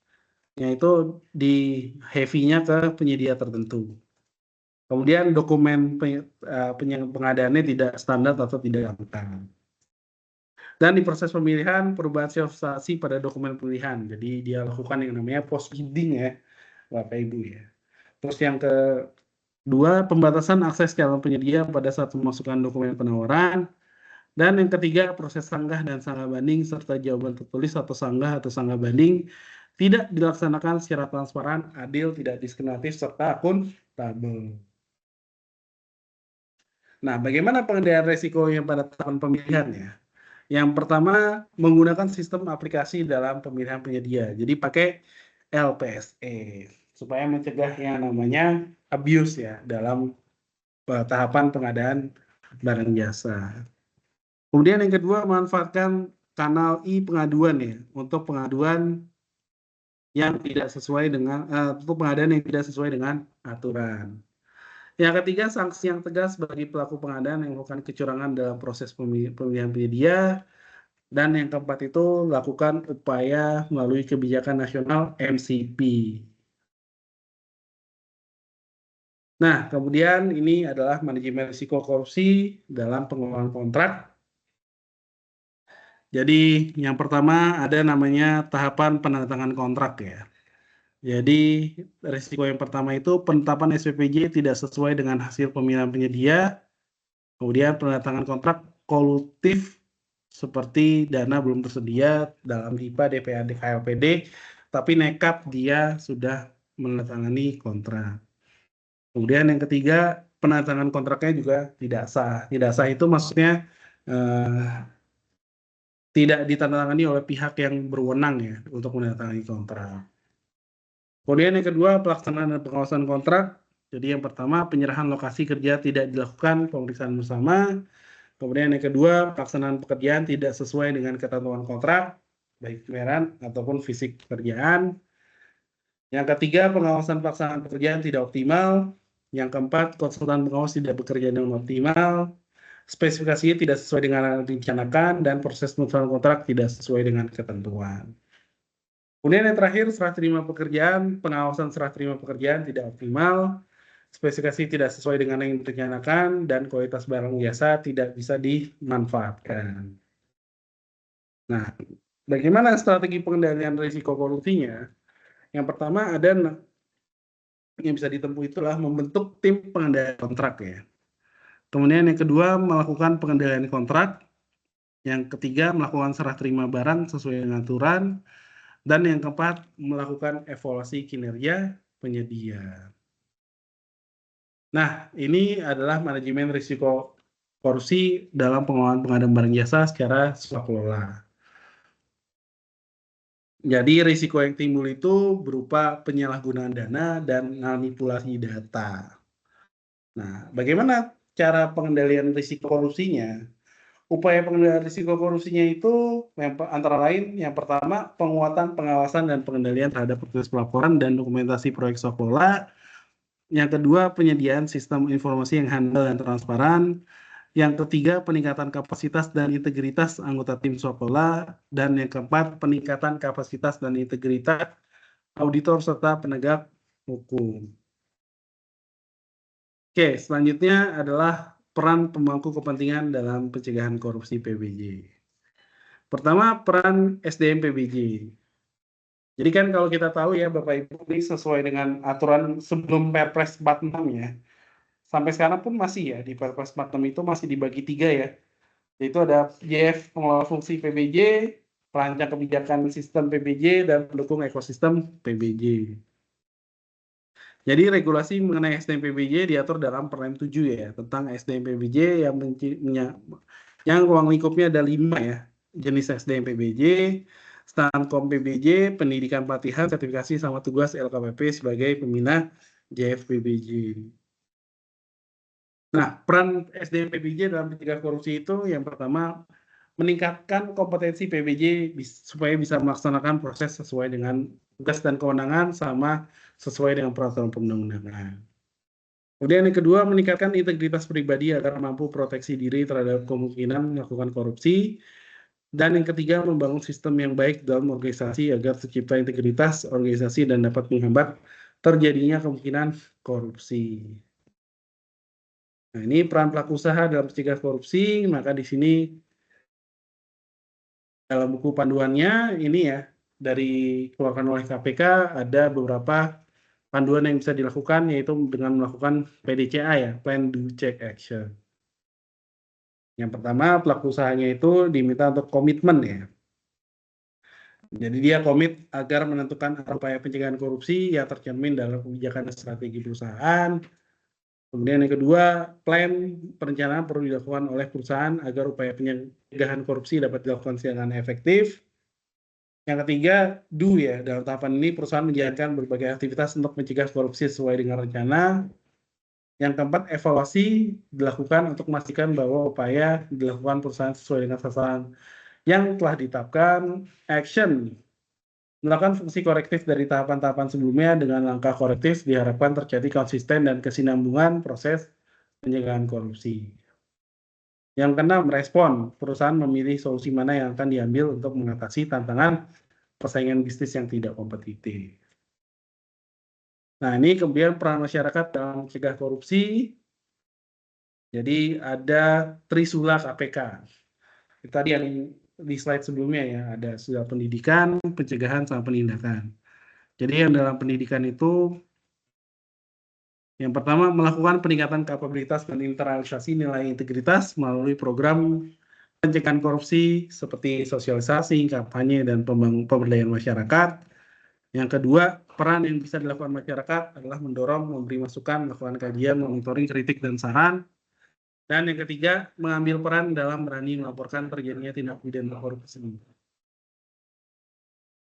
yaitu di heavy-nya ke penyedia tertentu. Kemudian dokumen pengadaannya tidak standar atau tidak lengkap. Dan di proses pemilihan perubahan substansi pada dokumen pemilihan. Jadi dia lakukan yang namanya post bidding ya, Bapak Ibu ya. Terus yang kedua, pembatasan akses calon penyedia pada saat memasukkan dokumen penawaran. Dan yang ketiga, proses sanggah dan sanggah banding serta jawaban tertulis atau sanggah banding tidak dilaksanakan secara transparan, adil, tidak diskriminatif, serta akuntabel. Nah, bagaimana pengendalian risiko yang pada tahapan pemilihan ya? Yang pertama, menggunakan sistem aplikasi dalam pemilihan penyedia. Jadi pakai LPSE supaya mencegah yang namanya abuse ya dalam tahapan pengadaan barang jasa. Kemudian yang kedua, manfaatkan kanal e-pengaduan ya untuk pengaduan yang tidak sesuai dengan untuk pengadaan yang tidak sesuai dengan aturan. Yang ketiga, sanksi yang tegas bagi pelaku pengadaan yang melakukan kecurangan dalam proses pemilihan penyedia. Dan yang keempat itu, lakukan upaya melalui kebijakan nasional MCP. Nah, kemudian ini adalah manajemen risiko korupsi dalam pengelolaan kontrak. Jadi yang pertama ada namanya tahapan penandatanganan kontrak ya. Jadi risiko yang pertama itu penetapan SPPJ tidak sesuai dengan hasil pemilihan penyedia. Kemudian penandatanganan kontrak kolutif seperti dana belum tersedia dalam IPA, DPAD, KLPD, tapi nekat dia sudah menandatangani kontrak. Kemudian yang ketiga, penandatanganan kontraknya juga tidak sah. Tidak sah itu maksudnya tidak ditandatangani oleh pihak yang berwenang ya untuk menandatangani kontrak. Kemudian yang kedua, pelaksanaan dan pengawasan kontrak. Jadi yang pertama, penyerahan lokasi kerja tidak dilakukan pemeriksaan bersama. Kemudian yang kedua, pelaksanaan pekerjaan tidak sesuai dengan ketentuan kontrak, baik pemeran ataupun fisik pekerjaan. Yang ketiga, pengawasan pelaksanaan pekerjaan tidak optimal. Yang keempat, konsultan pengawas tidak bekerja dengan optimal. Spesifikasinya tidak sesuai dengan yang direncanakan dan proses penyelesaian kontrak tidak sesuai dengan ketentuan. Kemudian yang terakhir, serah terima pekerjaan, pengawasan serah terima pekerjaan tidak optimal, spesifikasi tidak sesuai dengan yang direncanakan, dan kualitas barang jasa tidak bisa dimanfaatkan. Nah, bagaimana strategi pengendalian risiko korupsinya? Yang pertama ada yang bisa ditempuh itulah membentuk tim pengendalian kontrak ya. Kemudian yang kedua, melakukan pengendalian kontrak. Yang ketiga, melakukan serah terima barang sesuai dengan aturan. Dan yang keempat, melakukan evaluasi kinerja penyedia. Nah, ini adalah manajemen risiko korupsi dalam pengelolaan pengadaan barang jasa secara swakelola. Jadi risiko yang timbul itu berupa penyalahgunaan dana dan manipulasi data. Nah, bagaimana cara pengendalian risiko korupsinya? Upaya pengendalian risiko korupsinya itu antara lain yang pertama penguatan pengawasan dan pengendalian terhadap proses pelaporan dan dokumentasi proyek swakelola. Yang kedua penyediaan sistem informasi yang handal dan transparan. Yang ketiga peningkatan kapasitas dan integritas anggota tim swakelola. Dan yang keempat peningkatan kapasitas dan integritas auditor serta penegak hukum. Oke, selanjutnya adalah peran pemangku kepentingan dalam pencegahan korupsi PBJ. Pertama, peran SDM PBJ. Jadi kan kalau kita tahu ya Bapak Ibu, ini sesuai dengan aturan sebelum Perpres 46 ya. Sampai sekarang pun masih ya, di Perpres 46 itu masih dibagi 3 ya. Yaitu ada JF pengelola fungsi PBJ, perancang kebijakan sistem PBJ, dan pendukung ekosistem PBJ. Jadi regulasi mengenai SDM PBJ diatur dalam Permen 7 ya, tentang SDM PBJ yang ruang lingkupnya ada 5 ya, jenis SDM PBJ, Stankom PBJ, pendidikan pelatihan, sertifikasi sama tugas LKPP sebagai pembina JF PBJ. Nah, peran SDM PBJ dalam pencegahan korupsi itu yang pertama meningkatkan kompetensi PBJ supaya bisa melaksanakan proses sesuai dengan tugas dan kewenangan sama sesuai dengan peraturan perundang-undangan. Kemudian yang kedua, meningkatkan integritas pribadi agar mampu proteksi diri terhadap kemungkinan melakukan korupsi. Dan yang ketiga, membangun sistem yang baik dalam organisasi agar tercipta integritas organisasi dan dapat menghambat terjadinya kemungkinan korupsi. Nah, ini peran pelaku usaha dalam pencegahan korupsi, maka di sini dalam buku panduannya ini ya, dari keluarkan oleh KPK ada beberapa panduan yang bisa dilakukan, yaitu dengan melakukan PDCA ya, Plan Do Check Action. Yang pertama, pelaku usahanya itu diminta untuk komitmen ya. Jadi dia komit agar menentukan upaya pencegahan korupsi yang tercermin dalam kebijakan dan strategi perusahaan. Kemudian yang kedua, plan perencanaan perlu dilakukan oleh perusahaan agar upaya pencegahan korupsi dapat dilakukan secara efektif. Yang ketiga, do ya, dalam tahapan ini perusahaan menjalankan berbagai aktivitas untuk mencegah korupsi sesuai dengan rencana. Yang keempat, evaluasi dilakukan untuk memastikan bahwa upaya dilakukan perusahaan sesuai dengan sasaran yang telah ditetapkan. Action Melakukan fungsi korektif dari tahapan-tahapan sebelumnya dengan langkah korektif diharapkan terjadi konsisten dan kesinambungan proses pencegahan korupsi. Yang keenam, respon. Perusahaan memilih solusi mana yang akan diambil untuk mengatasi tantangan persaingan bisnis yang tidak kompetitif. Nah, ini kemudian peran masyarakat dalam mencegah korupsi. Jadi ada Trisula KPK. Tadi yang di slide sebelumnya ya, ada sudah pendidikan, pencegahan, sama penindakan. Jadi yang dalam pendidikan itu, yang pertama melakukan peningkatan kapabilitas dan internalisasi nilai integritas melalui program pencegahan korupsi seperti sosialisasi, kampanye, dan pemberdayaan masyarakat. Yang kedua, peran yang bisa dilakukan masyarakat adalah mendorong, memberi masukan, melakukan kajian, monitoring, kritik, dan saran. Dan yang ketiga, mengambil peran dalam berani melaporkan terjadinya tindak pidana korupsi.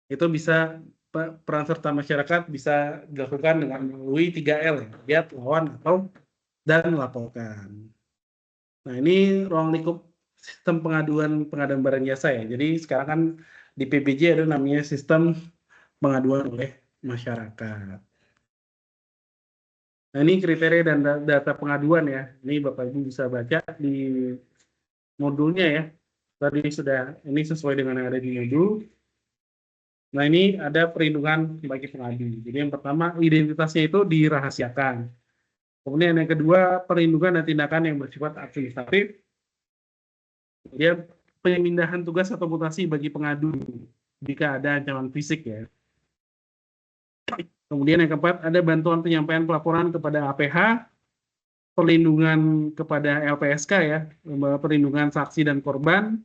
Itu bisa peran serta masyarakat bisa dilakukan dengan melalui 3L, ya, lihat, lawan, atau dan laporkan. Nah, ini ruang lingkup sistem pengaduan barang jasa ya. Jadi sekarang kan di PBJ ada namanya sistem pengaduan oleh masyarakat. Nah, ini kriteria dan data pengaduan ya. Ini Bapak Ibu bisa baca di modulnya ya. Tadi sudah, ini sesuai dengan yang ada di modul. Nah, ini ada perlindungan bagi pengadu. Jadi yang pertama, identitasnya itu dirahasiakan. Kemudian yang kedua, perlindungan dan tindakan yang bersifat administratif. Kemudian pemindahan tugas atau mutasi bagi pengadu jika ada ancaman fisik ya. Kemudian yang keempat, ada bantuan penyampaian pelaporan kepada APH, perlindungan kepada LPSK ya, perlindungan saksi dan korban,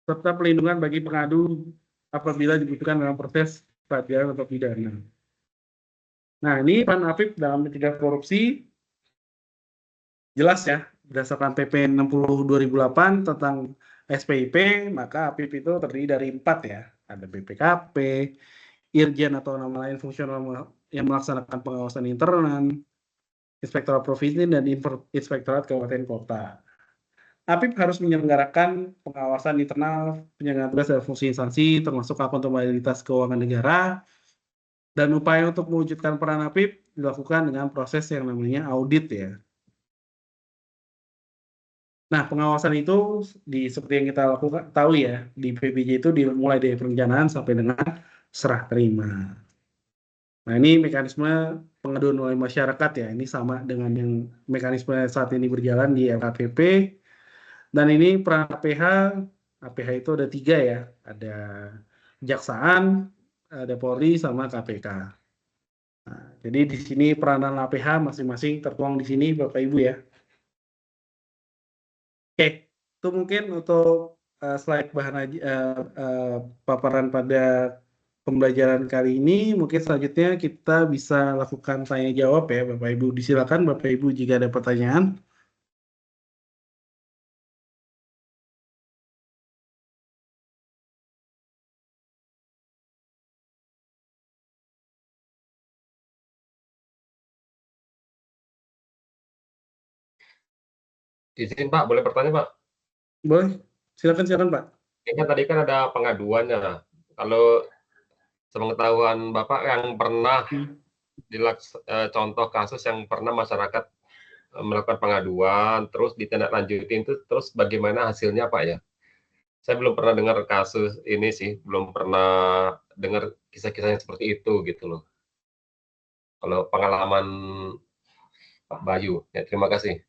serta perlindungan bagi pengadu apabila dibutuhkan dalam proses peradilan atau pidana. Nah, ini peran AFIP dalam mencegah korupsi jelas ya, berdasarkan PP 60 2008 tentang SPIP, maka AFIP itu terdiri dari 4 ya. Ada BPKP, Irjen atau nama lain fungsional yang melaksanakan pengawasan internal, Inspektorat Provinsi, dan Inspektorat Kabupaten Kota. AFIP harus menyelenggarakan pengawasan internal, penjagaan tugas dan fungsi instansi, termasuk akuntabilitas keuangan negara, dan upaya untuk mewujudkan peran AFIP dilakukan dengan proses yang namanya audit ya. Nah, pengawasan itu seperti yang kita lakukan tahu ya, di PBJ itu dimulai dari perencanaan sampai dengan serah terima. Nah, ini mekanisme pengaduan oleh masyarakat ya. Ini sama dengan yang mekanisme saat ini berjalan di LKPP. Dan ini peran APH itu ada 3 ya. Ada Kejaksaan, ada Polri, sama KPK. Nah, jadi di sini peranan APH masing-masing tertuang di sini Bapak Ibu ya. Oke, itu mungkin untuk slide paparan pada pembelajaran kali ini. Mungkin selanjutnya kita bisa lakukan tanya jawab ya Bapak Ibu. Disilakan Bapak Ibu jika ada pertanyaan. Izin Pak, boleh bertanya Pak? Boleh, silakan Pak. Ini tadi kan ada pengaduannya. Kalau sepengetahuan Bapak yang pernah contoh kasus yang pernah masyarakat melakukan pengaduan, terus ditindaklanjutin itu, terus bagaimana hasilnya Pak ya? Saya belum pernah dengar kasus ini sih, belum pernah dengar kisah-kisah yang seperti itu gitu loh. Kalau pengalaman Pak Bayu, ya terima kasih.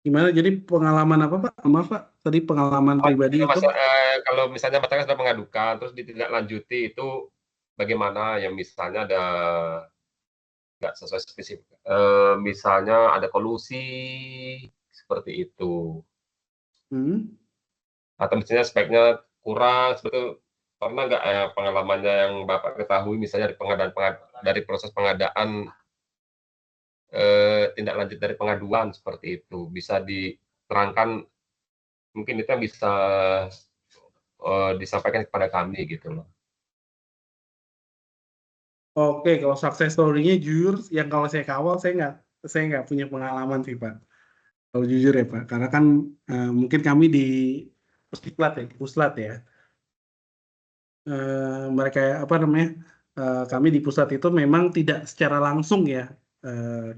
Gimana? Jadi pengalaman apa Pak? Maaf Pak, tadi pengalaman pribadi itu? Kalau misalnya masyarakat sudah mengadukan, terus ditindaklanjuti itu bagaimana? Yang misalnya ada nggak sesuai spesifik, misalnya ada kolusi seperti itu, atau misalnya speknya kurang, seperti itu. Pernah nggak pengalamannya yang Bapak ketahui, misalnya dari proses pengadaan tindak lanjut dari pengaduan seperti itu, bisa diterangkan, mungkin itu yang bisa disampaikan kepada kami gitu loh. Oke, kalau success story-nya jujur, yang kalau saya kawal saya nggak punya pengalaman sih Pak. kalau jujur ya Pak, karena kan mungkin kami di Puslat ya, mereka apa namanya, kami di pusat itu memang tidak secara langsung ya,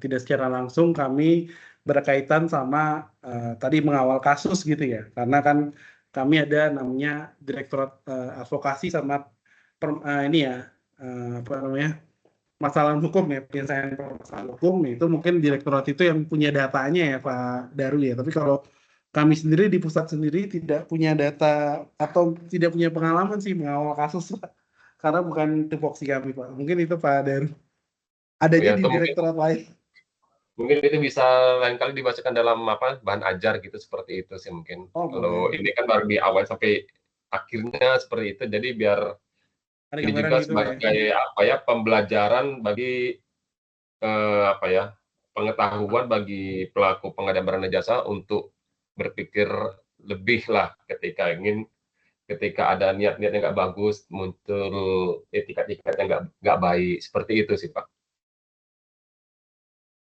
tidak secara langsung kami berkaitan sama tadi mengawal kasus gitu ya, karena kan kami ada namanya Direktorat Advokasi sama ini ya, apa namanya, masalah hukum ya, penyelesaian permasalahan hukum itu mungkin direktorat itu yang punya datanya ya Pak Daru ya. Tapi kalau kami sendiri di pusat sendiri tidak punya data atau tidak punya pengalaman sih mengawal kasus Pak. Karena bukan tupoksi kami Pak. Mungkin itu Pak Daru. Adanya Ya, di itu direktorat lain. mungkin itu bisa lain kali dimasukkan dalam apa bahan ajar gitu seperti itu sih mungkin. Oh Kalau boleh. ini kan baru di awal sampai akhirnya seperti itu, jadi biar Ada ini gambaran juga gitu Pak ya. sebagai apa ya pembelajaran bagi apa ya pengetahuan bagi pelaku pengadaan barang dan jasa untuk berpikir lebih lah ketika ada niat-niat yang nggak bagus muncul etikat-etikat yang nggak baik seperti itu sih Pak.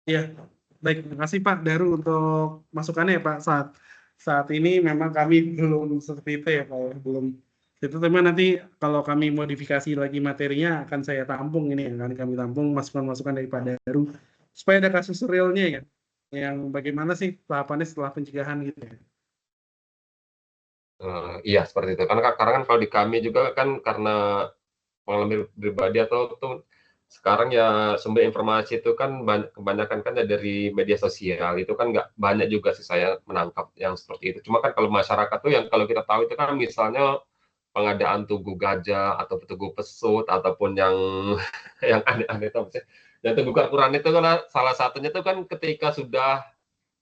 Iya, baik. Terima kasih Pak Daru untuk masukannya ya Pak. Saat ini memang kami belum seperti itu ya Pak. Belum. Itu teman nanti kalau kami modifikasi lagi materinya akan saya tampung ini akan kami tampung masukan-masukan dari Pak Daru supaya ada kasus realnya ya. Yang bagaimana sih tahapannya setelah pencegahan gitu ya. Iya seperti itu. Karena kan kalau di kami juga kan karena pengalaman pribadi atau tuh sekarang ya sumber informasi itu kan kebanyakan kan ya dari media sosial itu kan nggak banyak juga sih saya menangkap yang seperti itu. Cuma kan kalau masyarakat tuh yang kalau kita tahu itu kan misalnya pengadaan tugu gajah atau tugu pesut ataupun yang yang aneh-aneh itu maksudnya. Dan tugu Quran itu kan salah satunya itu kan ketika sudah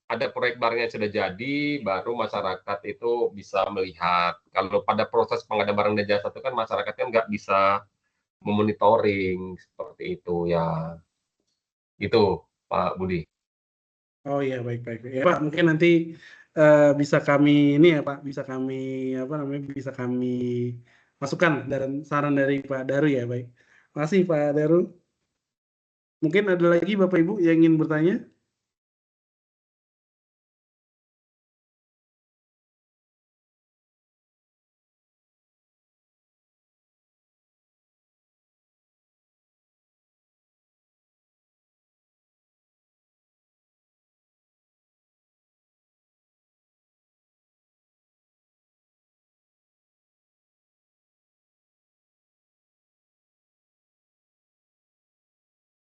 ada proyek barang yang sudah jadi, baru masyarakat itu bisa melihat. Kalau pada proses pengadaan barang dan jasa itu kan masyarakat kan nggak bisa memonitoring seperti itu ya. Itu Pak Budi. Oh iya baik-baik. Ya Pak mungkin nanti bisa kami ini ya Pak, bisa kami apa namanya, bisa kami masukkan dan saran dari Pak Daru ya baik. Makasih Pak Daru. Mungkin ada lagi Bapak Ibu yang ingin bertanya?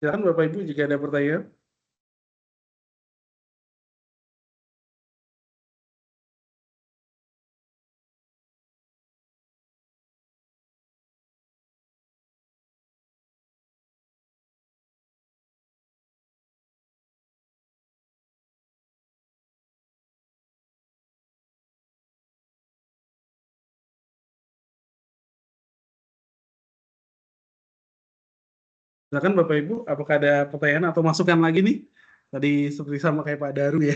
Silakan Bapak Ibu jika ada pertanyaan. Silakan Bapak Ibu, apakah ada pertanyaan atau masukan lagi nih? Tadi seperti sama kayak Pak Daru ya.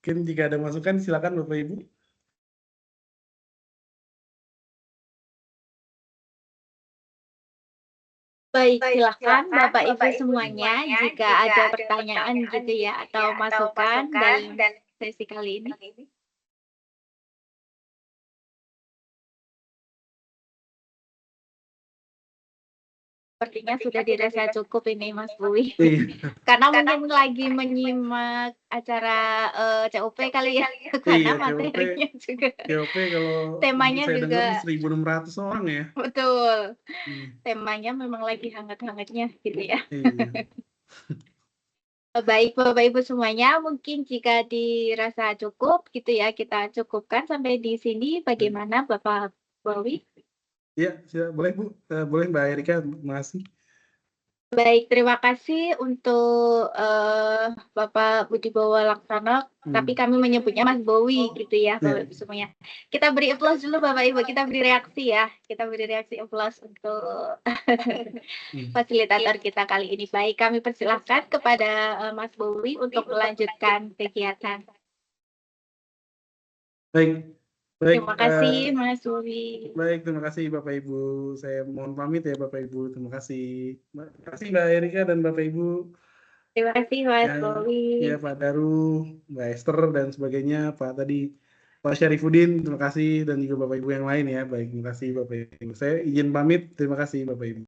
Mungkin jika ada masukan silakan Bapak Ibu. Baik, silakan Bapak Ibu semuanya jika ada pertanyaan gitu ya atau masukan dalam sesi kali ini. Sepertinya sudah dirasa cukup ini Mas Bowie. Karena mungkin lagi menyimak acara COP kali ya, karena materinya juga. COP kalau temanya saya juga 1.600 orang ya. Betul. Temanya memang lagi hangat-hangatnya gitu ya. Iya. Baik Bapak Ibu semuanya, mungkin jika dirasa cukup gitu ya, kita cukupkan sampai di sini. Bagaimana Bapak Bowie? Iya, boleh Bu, boleh Mbak Erika, makasih. Baik, terima kasih untuk Bapak Budibowo Laksana, tapi kami menyebutnya Mas Bowie gitu ya, Bapak Ibu semuanya. Kita beri applause dulu Bapak Ibu, kita beri reaksi ya, kita beri reaksi applause untuk fasilitator kita kali ini. Baik, kami persilahkan kepada Mas Bowie untuk melanjutkan kegiatan. Baik. Terima kasih Mas Bowie. Baik, terima kasih Bapak Ibu. Saya mohon pamit ya Bapak Ibu. Terima kasih. Terima kasih Mbak Erika dan Bapak Ibu. Terima kasih Mas Ya, Bowi. ya Pak Daru, Mbak Esther dan sebagainya, Pak Syarifuddin, terima kasih dan juga Bapak Ibu yang lain ya. Baik, terima kasih Bapak Ibu. Saya izin pamit. Terima kasih Bapak Ibu.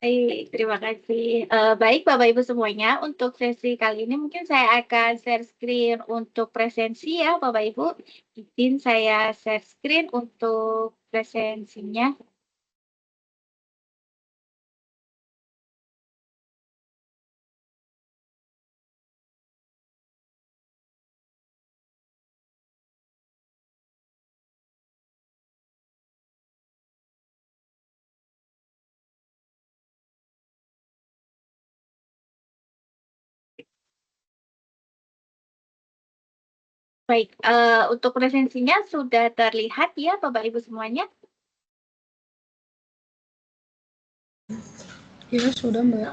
Baik, terima kasih. Baik Bapak Ibu semuanya, untuk sesi kali ini mungkin saya akan share screen untuk presensi ya Bapak Ibu. Izin saya share screen untuk presensinya. Baik, untuk presensinya sudah terlihat ya Bapak Ibu semuanya? Ya, sudah Mbak.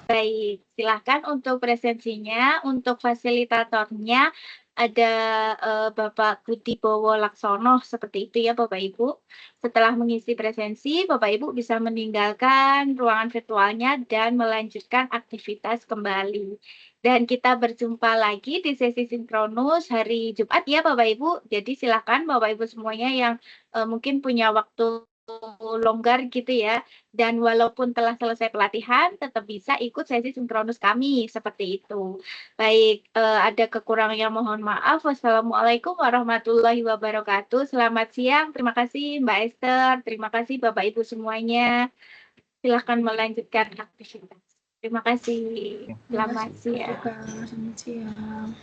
Baik, silahkan untuk presensinya. Untuk fasilitatornya ada Bapak Budi Bowo Laksono, seperti itu ya Bapak Ibu. Setelah mengisi presensi, Bapak Ibu bisa meninggalkan ruangan virtualnya dan melanjutkan aktivitas kembali. Dan kita berjumpa lagi di sesi sinkronus hari Jumat ya Bapak Ibu. Jadi silahkan Bapak Ibu semuanya yang mungkin punya waktu longgar gitu ya, dan walaupun telah selesai pelatihan tetap bisa ikut sesi sinkronus kami seperti itu. Baik, ada kekurangannya mohon maaf. Wassalamualaikum warahmatullahi wabarakatuh. Selamat siang. Terima kasih Mbak Esther. Terima kasih Bapak Ibu semuanya. Silahkan melanjutkan aktivitas. Terima kasih. Selamat siang. Selamat siang.